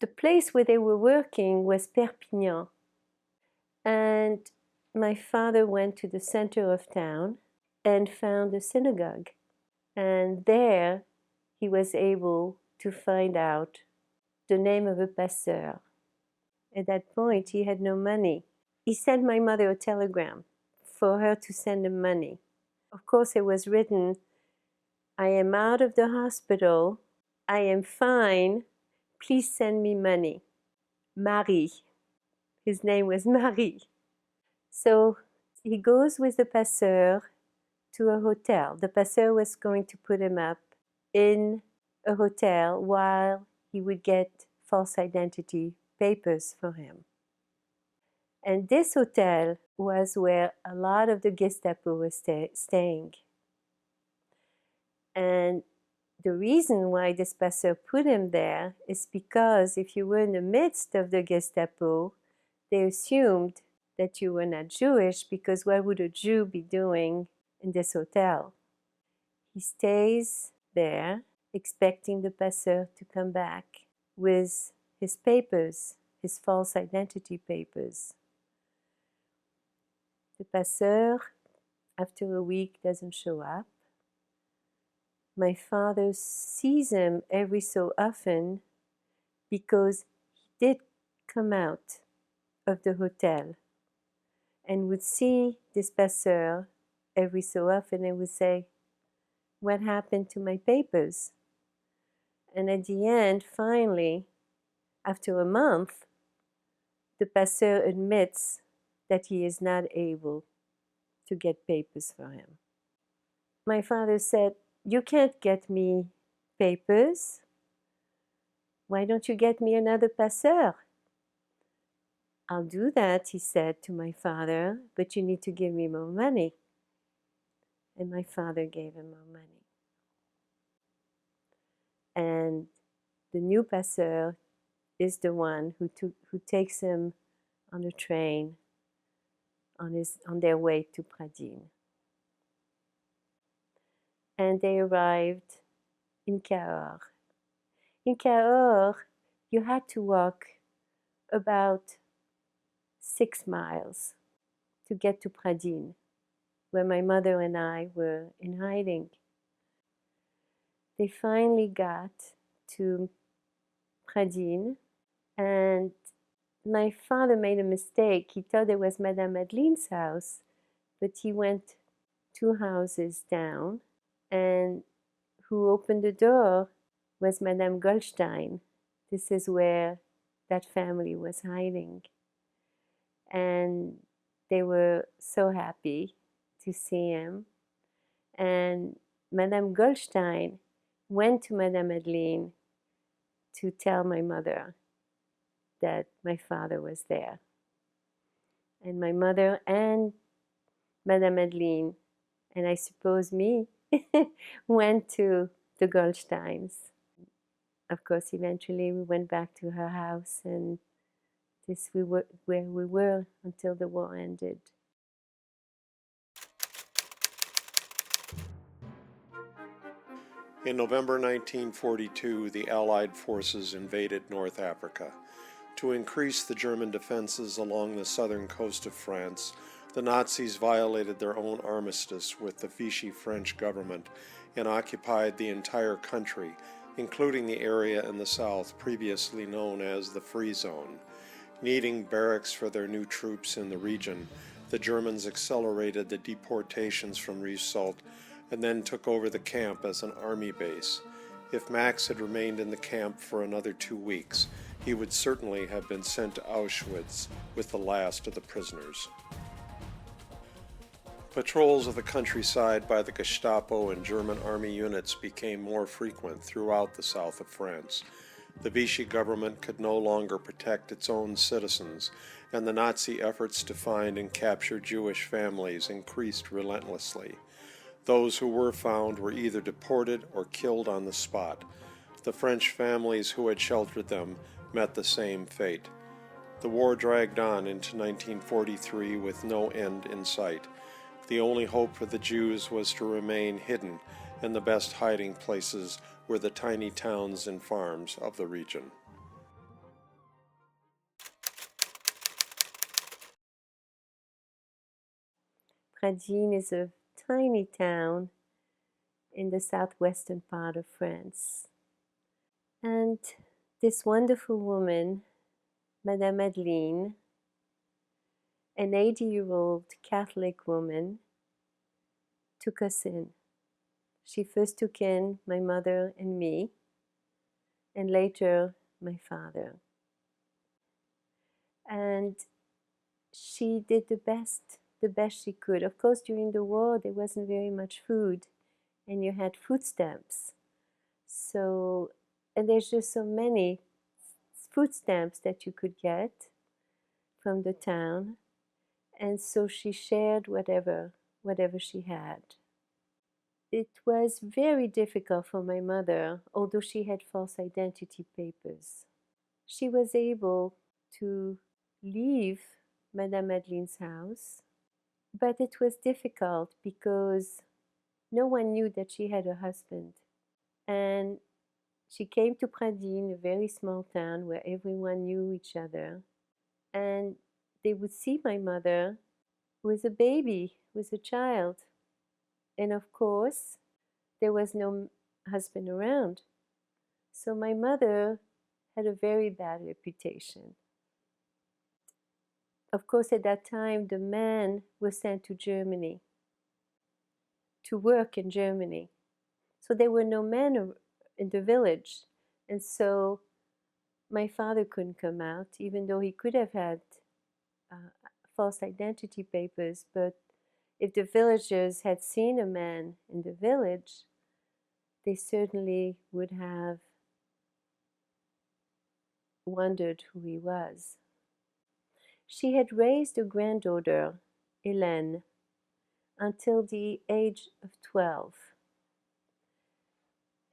The place where they were working was Perpignan, and my father went to the center of town and found a synagogue, and there he was able to find out the name of a pasteur. At that point, he had no money. He sent my mother a telegram for her to send him money. Of course, it was written, "I am out of the hospital. I am fine. Please send me money. Marie." His name was Marie. So he goes with the pasteur to a hotel. The pasteur was going to put him up in a hotel while he would get false identity papers for him. And this hotel was where a lot of the Gestapo was staying. And the reason why this pasteur put him there is because if you were in the midst of the Gestapo, they assumed that you were not Jewish, because what would a Jew be doing in this hotel? He stays there expecting the pasteur to come back with his papers, his false identity papers. The pasteur, after a week, doesn't show up. My father sees him every so often because he did come out of the hotel and would see this pasteur every so often and would say, "What happened to my papers?" And at the end, finally, after a month, the pasteur admits that he is not able to get papers for him. My father said, "You can't get me papers. Why don't you get me another pasteur?" "I'll do that," he said to my father, "but you need to give me more money." And my father gave him more money. And the new pasteur is the one who takes him on a train on their way to Pradines. And they arrived in Cahors. In Cahors, you had to walk about 6 miles to get to Pradines, where my mother and I were in hiding. They finally got to Pradines, and my father made a mistake. He thought it was Madame Madeleine's house, but he went 2 houses down, and who opened the door was Madame Goldstein. This is where that family was hiding. And they were so happy to see him. And Madame Goldstein went to Madame Madeleine to tell my mother that my father was there. And my mother and Madame Madeleine, and I suppose me, went to the Goldsteins. Of course, eventually we went back to her house, and this we were where we were until the war ended. In November 1942, the Allied forces invaded North Africa. To increase the German defenses along the southern coast of France, the Nazis violated their own armistice with the Vichy French government and occupied the entire country, including the area in the south previously known as the Free Zone. Needing barracks for their new troops in the region, the Germans accelerated the deportations from Rivesaltes and then took over the camp as an army base. If Max had remained in the camp for another 2 weeks, he would certainly have been sent to Auschwitz with the last of the prisoners. Patrols of the countryside by the Gestapo and German army units became more frequent throughout the south of France. The Vichy government could no longer protect its own citizens, and the Nazi efforts to find and capture Jewish families increased relentlessly. Those who were found were either deported or killed on the spot. The French families who had sheltered them met the same fate. The war dragged on into 1943 with no end in sight. The only hope for the Jews was to remain hidden, and the best hiding places were the tiny towns and farms of the region. Pradines is a tiny town in the southwestern part of France. And this wonderful woman, Madame Madeleine, an 80-year-old Catholic woman, took us in. She first took in my mother and me, and later my father. And she did the best she could. Of course, during the war, there wasn't very much food, and you had food stamps. So, and there's just so many food stamps that you could get from the town. And so she shared whatever she had. It was very difficult for my mother, although she had false identity papers. She was able to leave Madame Madeleine's house, but it was difficult because no one knew that she had a husband. And she came to Pradines, a very small town where everyone knew each other. And they would see my mother with a baby, with a child. And of course, there was no husband around. So my mother had a very bad reputation. Of course, at that time, the man was sent to Germany to work in Germany. So there were no men in the village. And so my father couldn't come out, even though he could have had false identity papers. But if the villagers had seen a man in the village, they certainly would have wondered who he was. She had raised a granddaughter, Hélène, until the age of 12.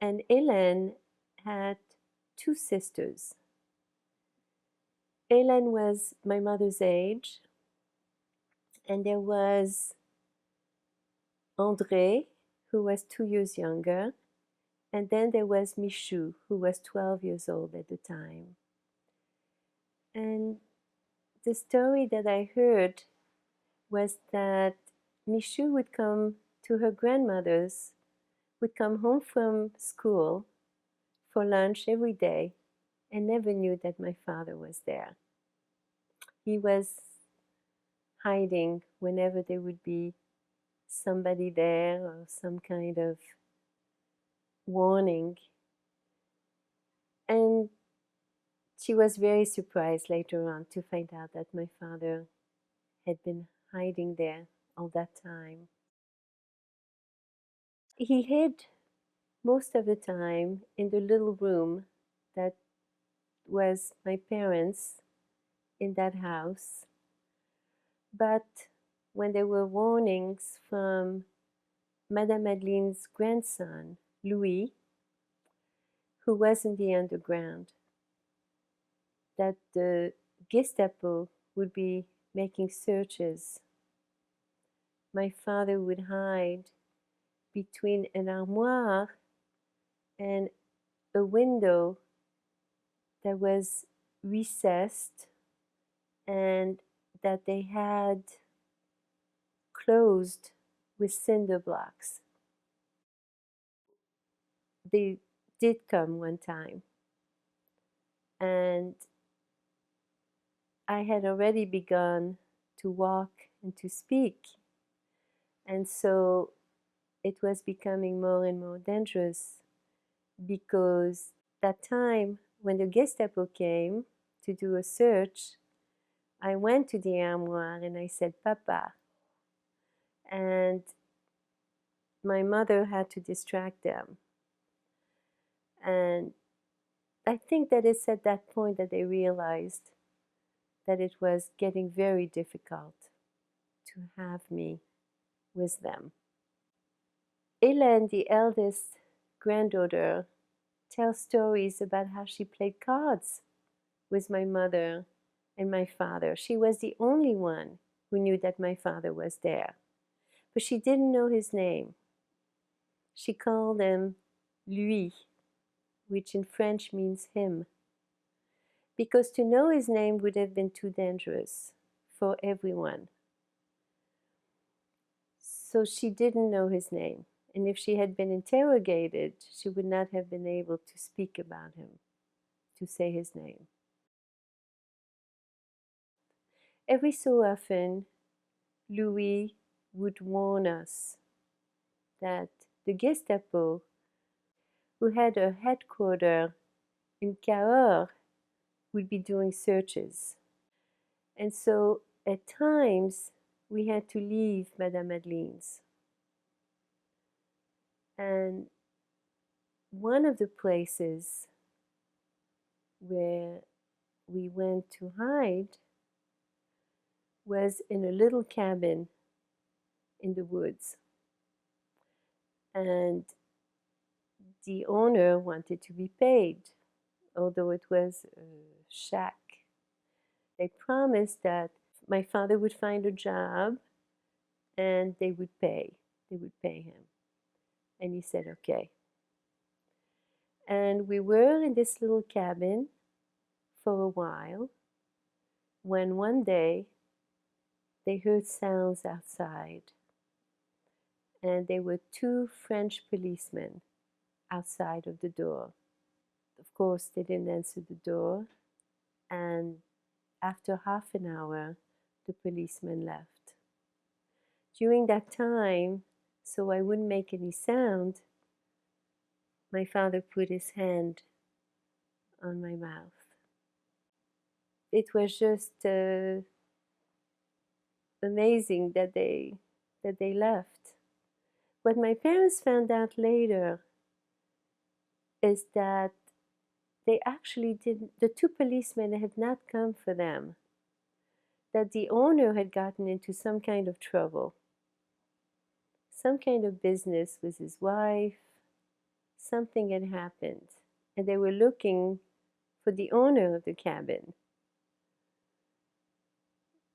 And Hélène had 2 sisters. Hélène was my mother's age, and there was André, who was 2 years younger, and then there was Michou, who was 12 years old at the time. And the story that I heard was that Michou would come to her grandmother's, would come home from school for lunch every day and never knew that my father was there. he was hiding whenever there would be somebody there or some kind of warning. And she was very surprised later on to find out that my father had been hiding there all that time. He hid most of the time in the little room that was my parents' in that house. But when there were warnings from Madame Madeline's grandson, Louis, who was in the underground, that the Gestapo would be making searches, my father would hide between an armoire and a window that was recessed and that they had closed with cinder blocks. They did come one time, and I had already begun to walk and to speak, and so it was becoming more and more dangerous because that time when the Gestapo came to do a search, I went to the armoire and I said, Papa. And my mother had to distract them. And I think that it's at that point that they realized that it was getting very difficult to have me with them. Hélène, the eldest granddaughter, tells stories about how she played cards with my mother and my father. She was the only one who knew that my father was there, but she didn't know his name. She called him lui, which in French means him, because to know his name would have been too dangerous for everyone. So she didn't know his name, and if she had been interrogated, she would not have been able to speak about him, to say his name. Every so often, Louis would warn us that the Gestapo, who had a headquarters in Cahors, would be doing searches. And so at times we had to leave Madame Madeline's. And one of the places where we went to hide was in a little cabin in the woods. And the owner wanted to be paid, although it was a shack. They promised that my father would find a job and they would pay. They would pay him. And he said, okay. And we were in this little cabin for a while when one day they heard sounds outside. And there were two French policemen outside of the door. Of course, they didn't answer the door. And after half an hour, the policeman left. During that time, so I wouldn't make any sound, my father put his hand on my mouth. It was just amazing that they left. What my parents found out later is that they actually didn't, the two policemen had not come for them, that the owner had gotten into some kind of trouble, some kind of business with his wife, something had happened, and they were looking for the owner of the cabin.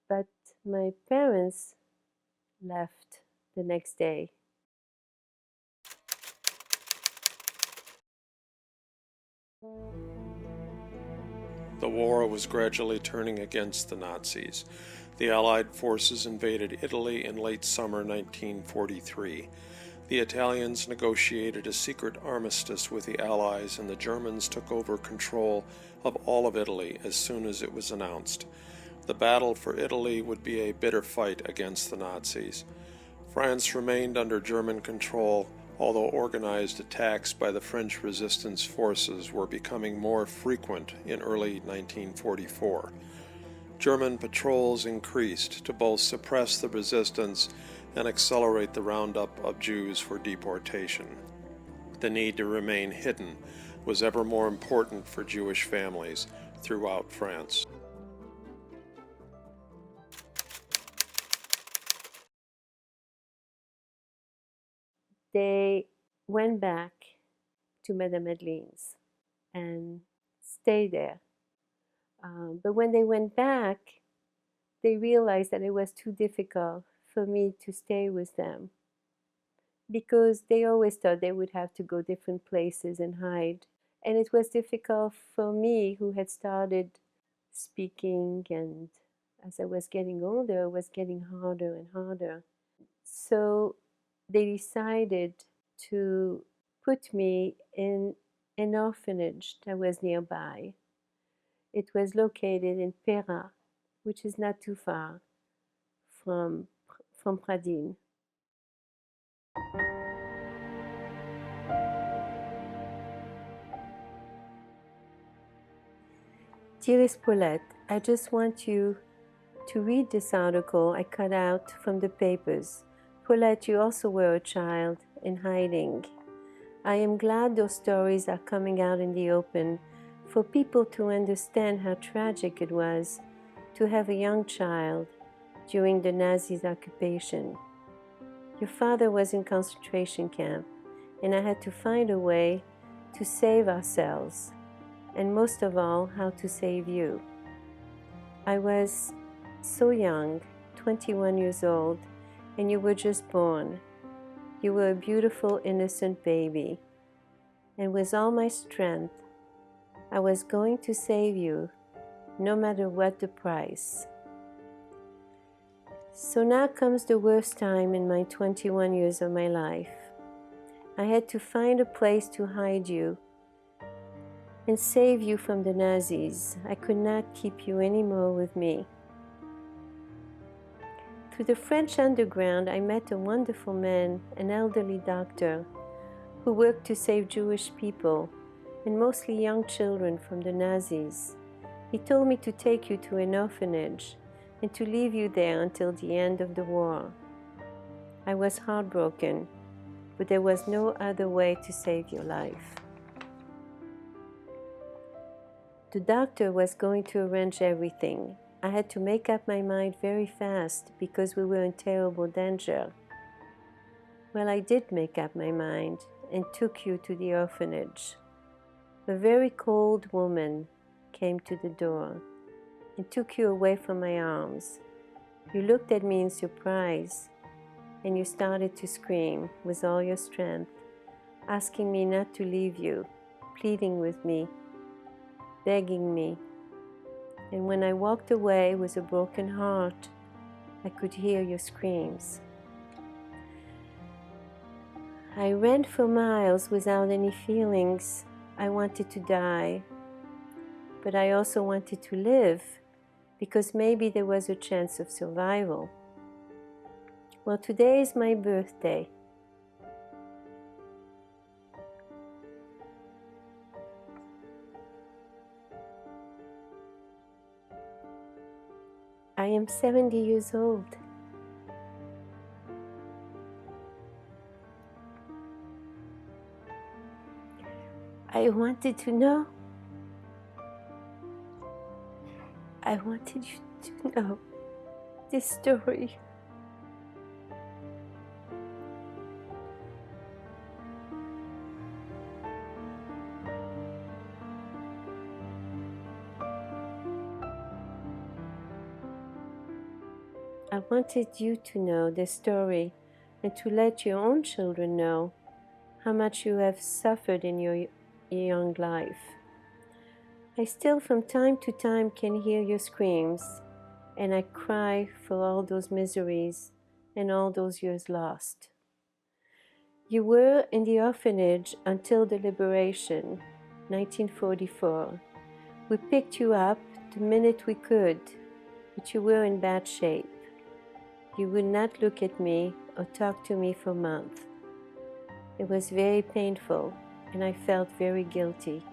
But my parents left the next day. The war was gradually turning against the Nazis. The Allied forces invaded Italy in late summer 1943. The Italians negotiated a secret armistice with the Allies, and the Germans took over control of all of Italy as soon as it was announced. The battle for Italy would be a bitter fight against the Nazis. France remained under German control, although organized attacks by the French resistance forces were becoming more frequent in early 1944. German patrols increased to both suppress the resistance and accelerate the roundup of Jews for deportation. The need to remain hidden was ever more important for Jewish families throughout France. They went back to Madame Adeline's and stayed there. But when they went back, they realized that it was too difficult for me to stay with them because they always thought they would have to go different places and hide. And it was difficult for me, who had started speaking, and as I was getting older, it was getting harder and harder. So they decided to put me in an orphanage that was nearby. It was located in Pera, which is not too far from Pradines. Dearest Paulette, I just want you to read this article I cut out from the papers. Paulette, you also were a child in hiding. I am glad those stories are coming out in the open for people to understand how tragic it was to have a young child during the Nazis' occupation. Your father was in concentration camp, and I had to find a way to save ourselves, and most of all, how to save you. I was so young, 21 years old, and you were just born. You were a beautiful, innocent baby. And with all my strength, I was going to save you, no matter what the price. So now comes the worst time in my 21 years of my life. I had to find a place to hide you and save you from the Nazis. I could not keep you anymore with me. Through the French underground, I met a wonderful man, an elderly doctor, who worked to save Jewish people, and mostly young children, from the Nazis. He told me to take you to an orphanage and to leave you there until the end of the war. I was heartbroken, but there was no other way to save your life. The doctor was going to arrange everything. I had to make up my mind very fast because we were in terrible danger. Well, I did make up my mind and took you to the orphanage. A very cold woman came to the door and took you away from my arms. You looked at me in surprise, and you started to scream with all your strength, asking me not to leave you, pleading with me, begging me. And when I walked away with a broken heart, I could hear your screams. I ran for miles without any feelings. I wanted to die, but I also wanted to live, because maybe there was a chance of survival. Well, today is my birthday. I am 70 years old. I wanted to know. I wanted you to know this story. I wanted you to know this story and to let your own children know how much you have suffered in your young life. I still from time to time can hear your screams, and I cry for all those miseries and all those years lost. You were in the orphanage until the liberation, 1944. We picked you up the minute we could. but you were in bad shape. You would not look at me or talk to me for months. It was very painful, and I felt very guilty.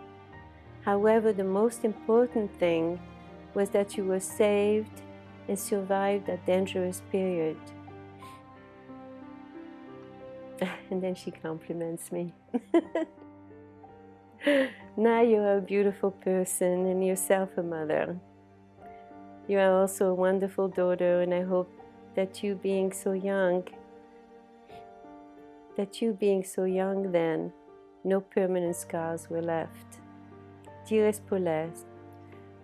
However, the most important thing was that you were saved and survived that dangerous period. And then she compliments me. Now you are a beautiful person and yourself a mother. You are also a wonderful daughter, and I hope that you being so young then, no permanent scars were left. Dearest Paulette,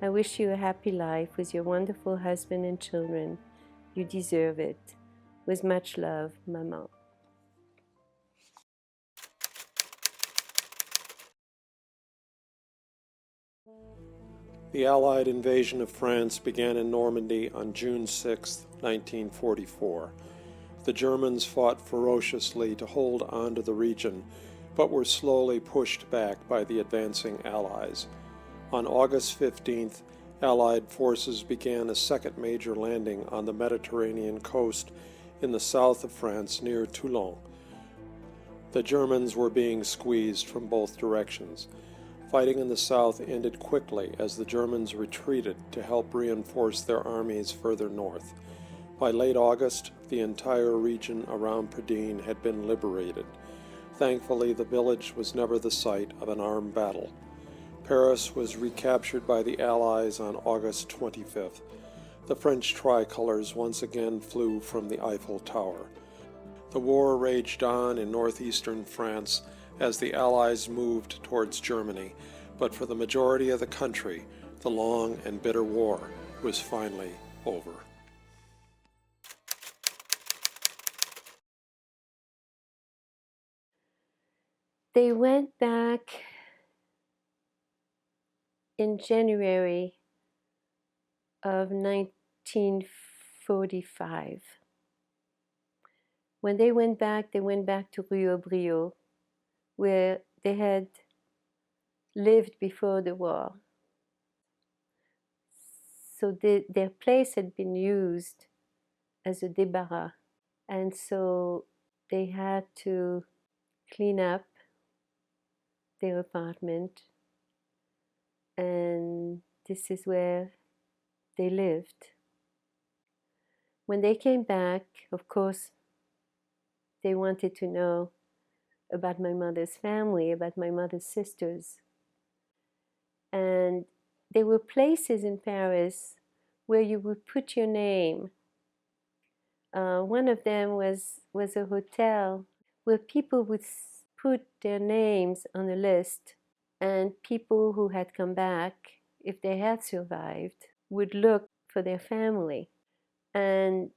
I wish you a happy life with your wonderful husband and children. You deserve it. With much love, Maman. The Allied invasion of France began in Normandy on June 6, 1944. The Germans fought ferociously to hold on to the region, but were slowly pushed back by the advancing Allies. On August 15th, Allied forces began a second major landing on the Mediterranean coast in the south of France near Toulon. The Germans were being squeezed from both directions. Fighting in the south ended quickly as the Germans retreated to help reinforce their armies further north. By late August, the entire region around Pradines had been liberated. Thankfully, the village was never the site of an armed battle. Paris was recaptured by the Allies on August 25th. The French tricolors once again flew from the Eiffel Tower. The war raged on in northeastern France as the Allies moved towards Germany, but for the majority of the country, the long and bitter war was finally over. They went back in January of 1945. When they went back to Rio, where they had lived before the war. So their place had been used as a débarras, and so they had to clean up their apartment, and this is where they lived. When they came back, of course, they wanted to know about my mother's family, about my mother's sisters. And there were places in Paris where you would put your name. One of them was a hotel where people would put their names on a list, and people who had come back, if they had survived, would look for their family. And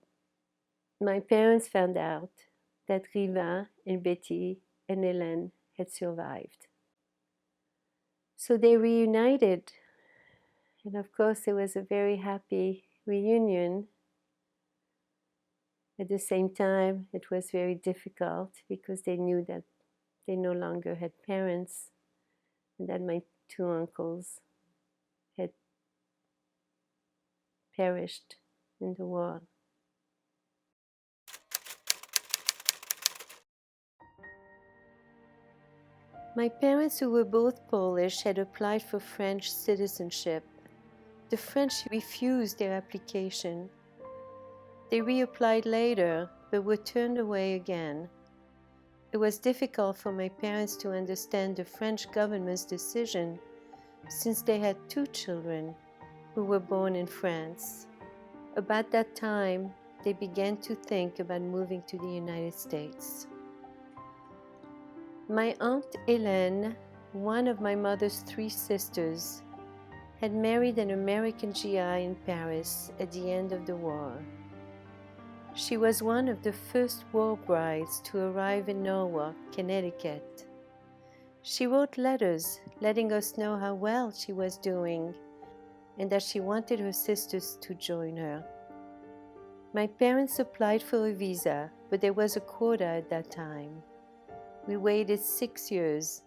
my parents found out that Riva and Betty and Hélène had survived. So they reunited, and of course there was a very happy reunion. At the same time, it was very difficult because they knew that they no longer had parents and that my two uncles had perished in the war. My parents, who were both Polish, had applied for French citizenship. The French refused their application. They reapplied later, but were turned away again. It was difficult for my parents to understand the French government's decision, since they had two children who were born in France. About that time, they began to think about moving to the United States. My aunt Hélène, one of my mother's three sisters, had married an American GI in Paris at the end of the war. She was one of the first war brides to arrive in Norwalk, Connecticut. She wrote letters letting us know how well she was doing and that she wanted her sisters to join her. My parents applied for a visa, but there was a quota at that time. We waited 6 years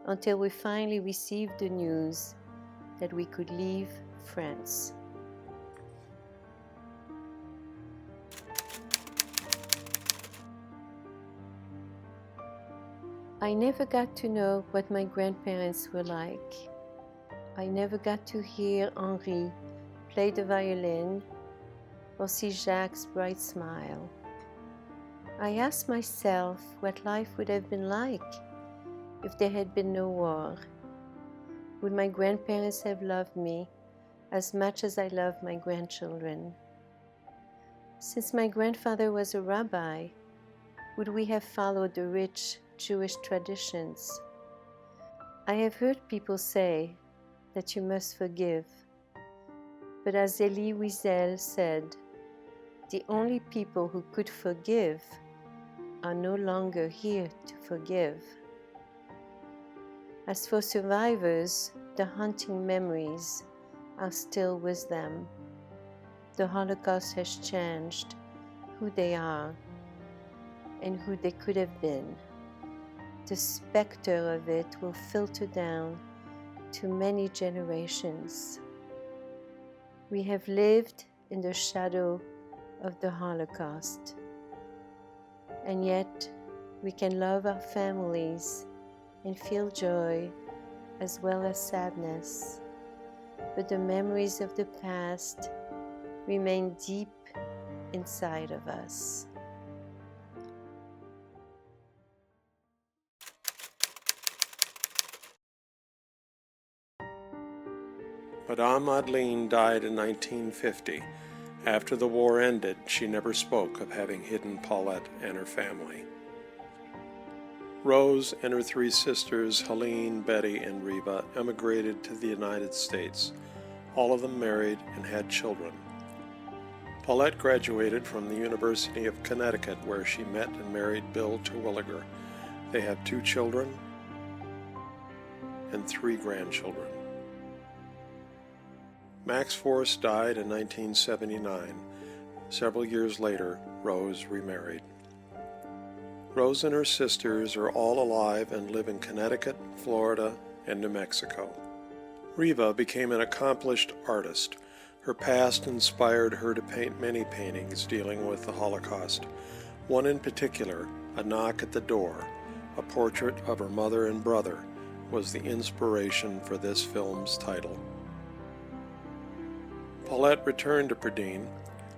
until we finally received the news that we could leave France. I never got to know what my grandparents were like. I never got to hear Henri play the violin or see Jacques' bright smile. I asked myself what life would have been like if there had been no war. Would my grandparents have loved me as much as I love my grandchildren? Since my grandfather was a rabbi, would we have followed the rich Jewish traditions? I have heard people say that you must forgive, but as Elie Wiesel said, the only people who could forgive are no longer here to forgive. As for survivors, the haunting memories are still with them. The Holocaust has changed who they are and who they could have been. The specter of it will filter down to many generations. We have lived in the shadow of the Holocaust, and yet we can love our families and feel joy as well as sadness. But the memories of the past remain deep inside of us. Madame Madeleine died in 1950. After the war ended, she never spoke of having hidden Paulette and her family. Rose and her three sisters, Helene, Betty, and Reva, emigrated to the United States. All of them married and had children. Paulette graduated from the University of Connecticut, where she met and married Bill Terwilliger. They have 2 children and 3 grandchildren. Max Force died in 1979. Several years later, Rose remarried. Rose and her sisters are all alive and live in Connecticut, Florida, and New Mexico. Reva became an accomplished artist. Her past inspired her to paint many paintings dealing with the Holocaust. One in particular, A Knock at the Door, a portrait of her mother and brother, was the inspiration for this film's title. Paulette returned to Perdine.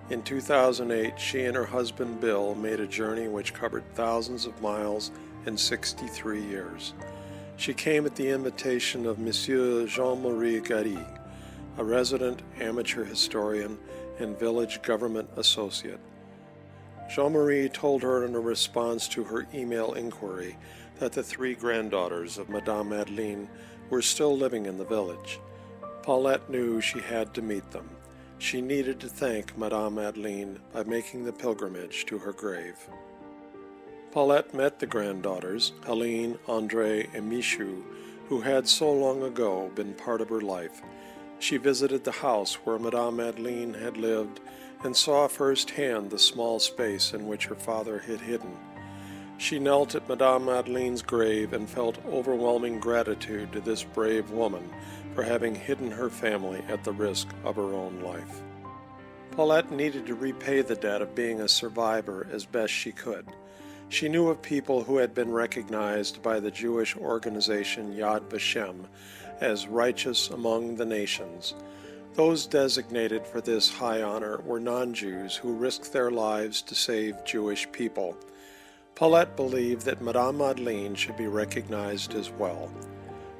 In 2008, she and her husband Bill made a journey which covered thousands of miles in 63 years. She came at the invitation of Monsieur Jean-Marie Gary, a resident amateur historian and village government associate. Jean-Marie told her in a response to her email inquiry that the 3 granddaughters of Madame Madeleine were still living in the village. Paulette knew she had to meet them. She needed to thank Madame Madeleine by making the pilgrimage to her grave. Paulette met the granddaughters, Helene, André, and Michou, who had so long ago been part of her life. She visited the house where Madame Madeleine had lived and saw firsthand the small space in which her father had hidden. She knelt at Madame Madeleine's grave and felt overwhelming gratitude to this brave woman for having hidden her family at the risk of her own life. Paulette needed to repay the debt of being a survivor as best she could. She knew of people who had been recognized by the Jewish organization Yad Vashem as righteous among the nations. Those designated for this high honor were non-Jews who risked their lives to save Jewish people. Paulette believed that Madame Madeleine should be recognized as well.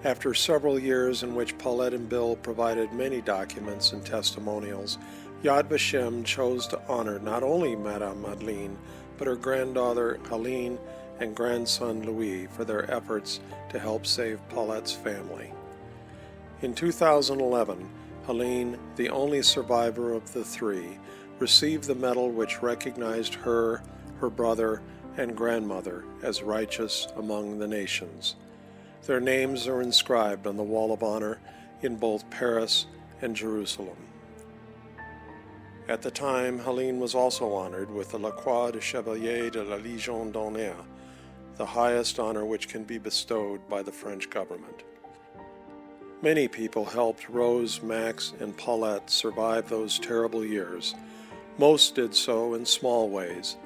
After several years in which Paulette and Bill provided many documents and testimonials, Yad Vashem chose to honor not only Madame Madeleine, but her granddaughter Helene and grandson Louis for their efforts to help save Paulette's family. In 2011, Helene, the only survivor of the 3, received the medal which recognized her, her brother, and grandmother as righteous among the nations. Their names are inscribed on the Wall of Honor in both Paris and Jerusalem. At the time, Helene was also honored with the La Croix de Chevalier de la Légion d'Honneur, the highest honor which can be bestowed by the French government. Many people helped Rose, Max, and Paulette survive those terrible years. Most did so in small ways,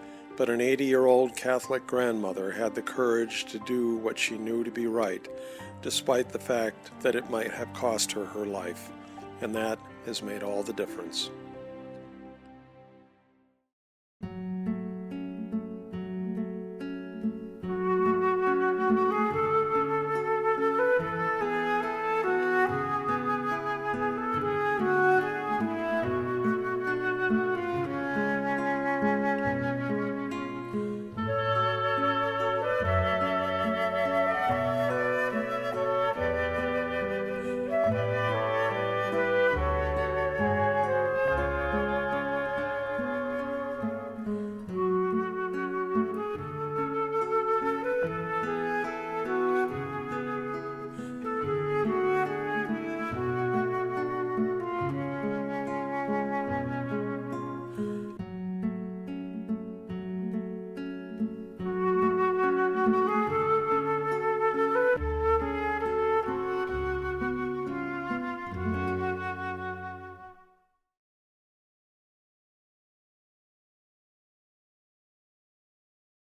But an 80-year-old Catholic grandmother had the courage to do what she knew to be right, despite the fact that it might have cost her her life, and that has made all the difference.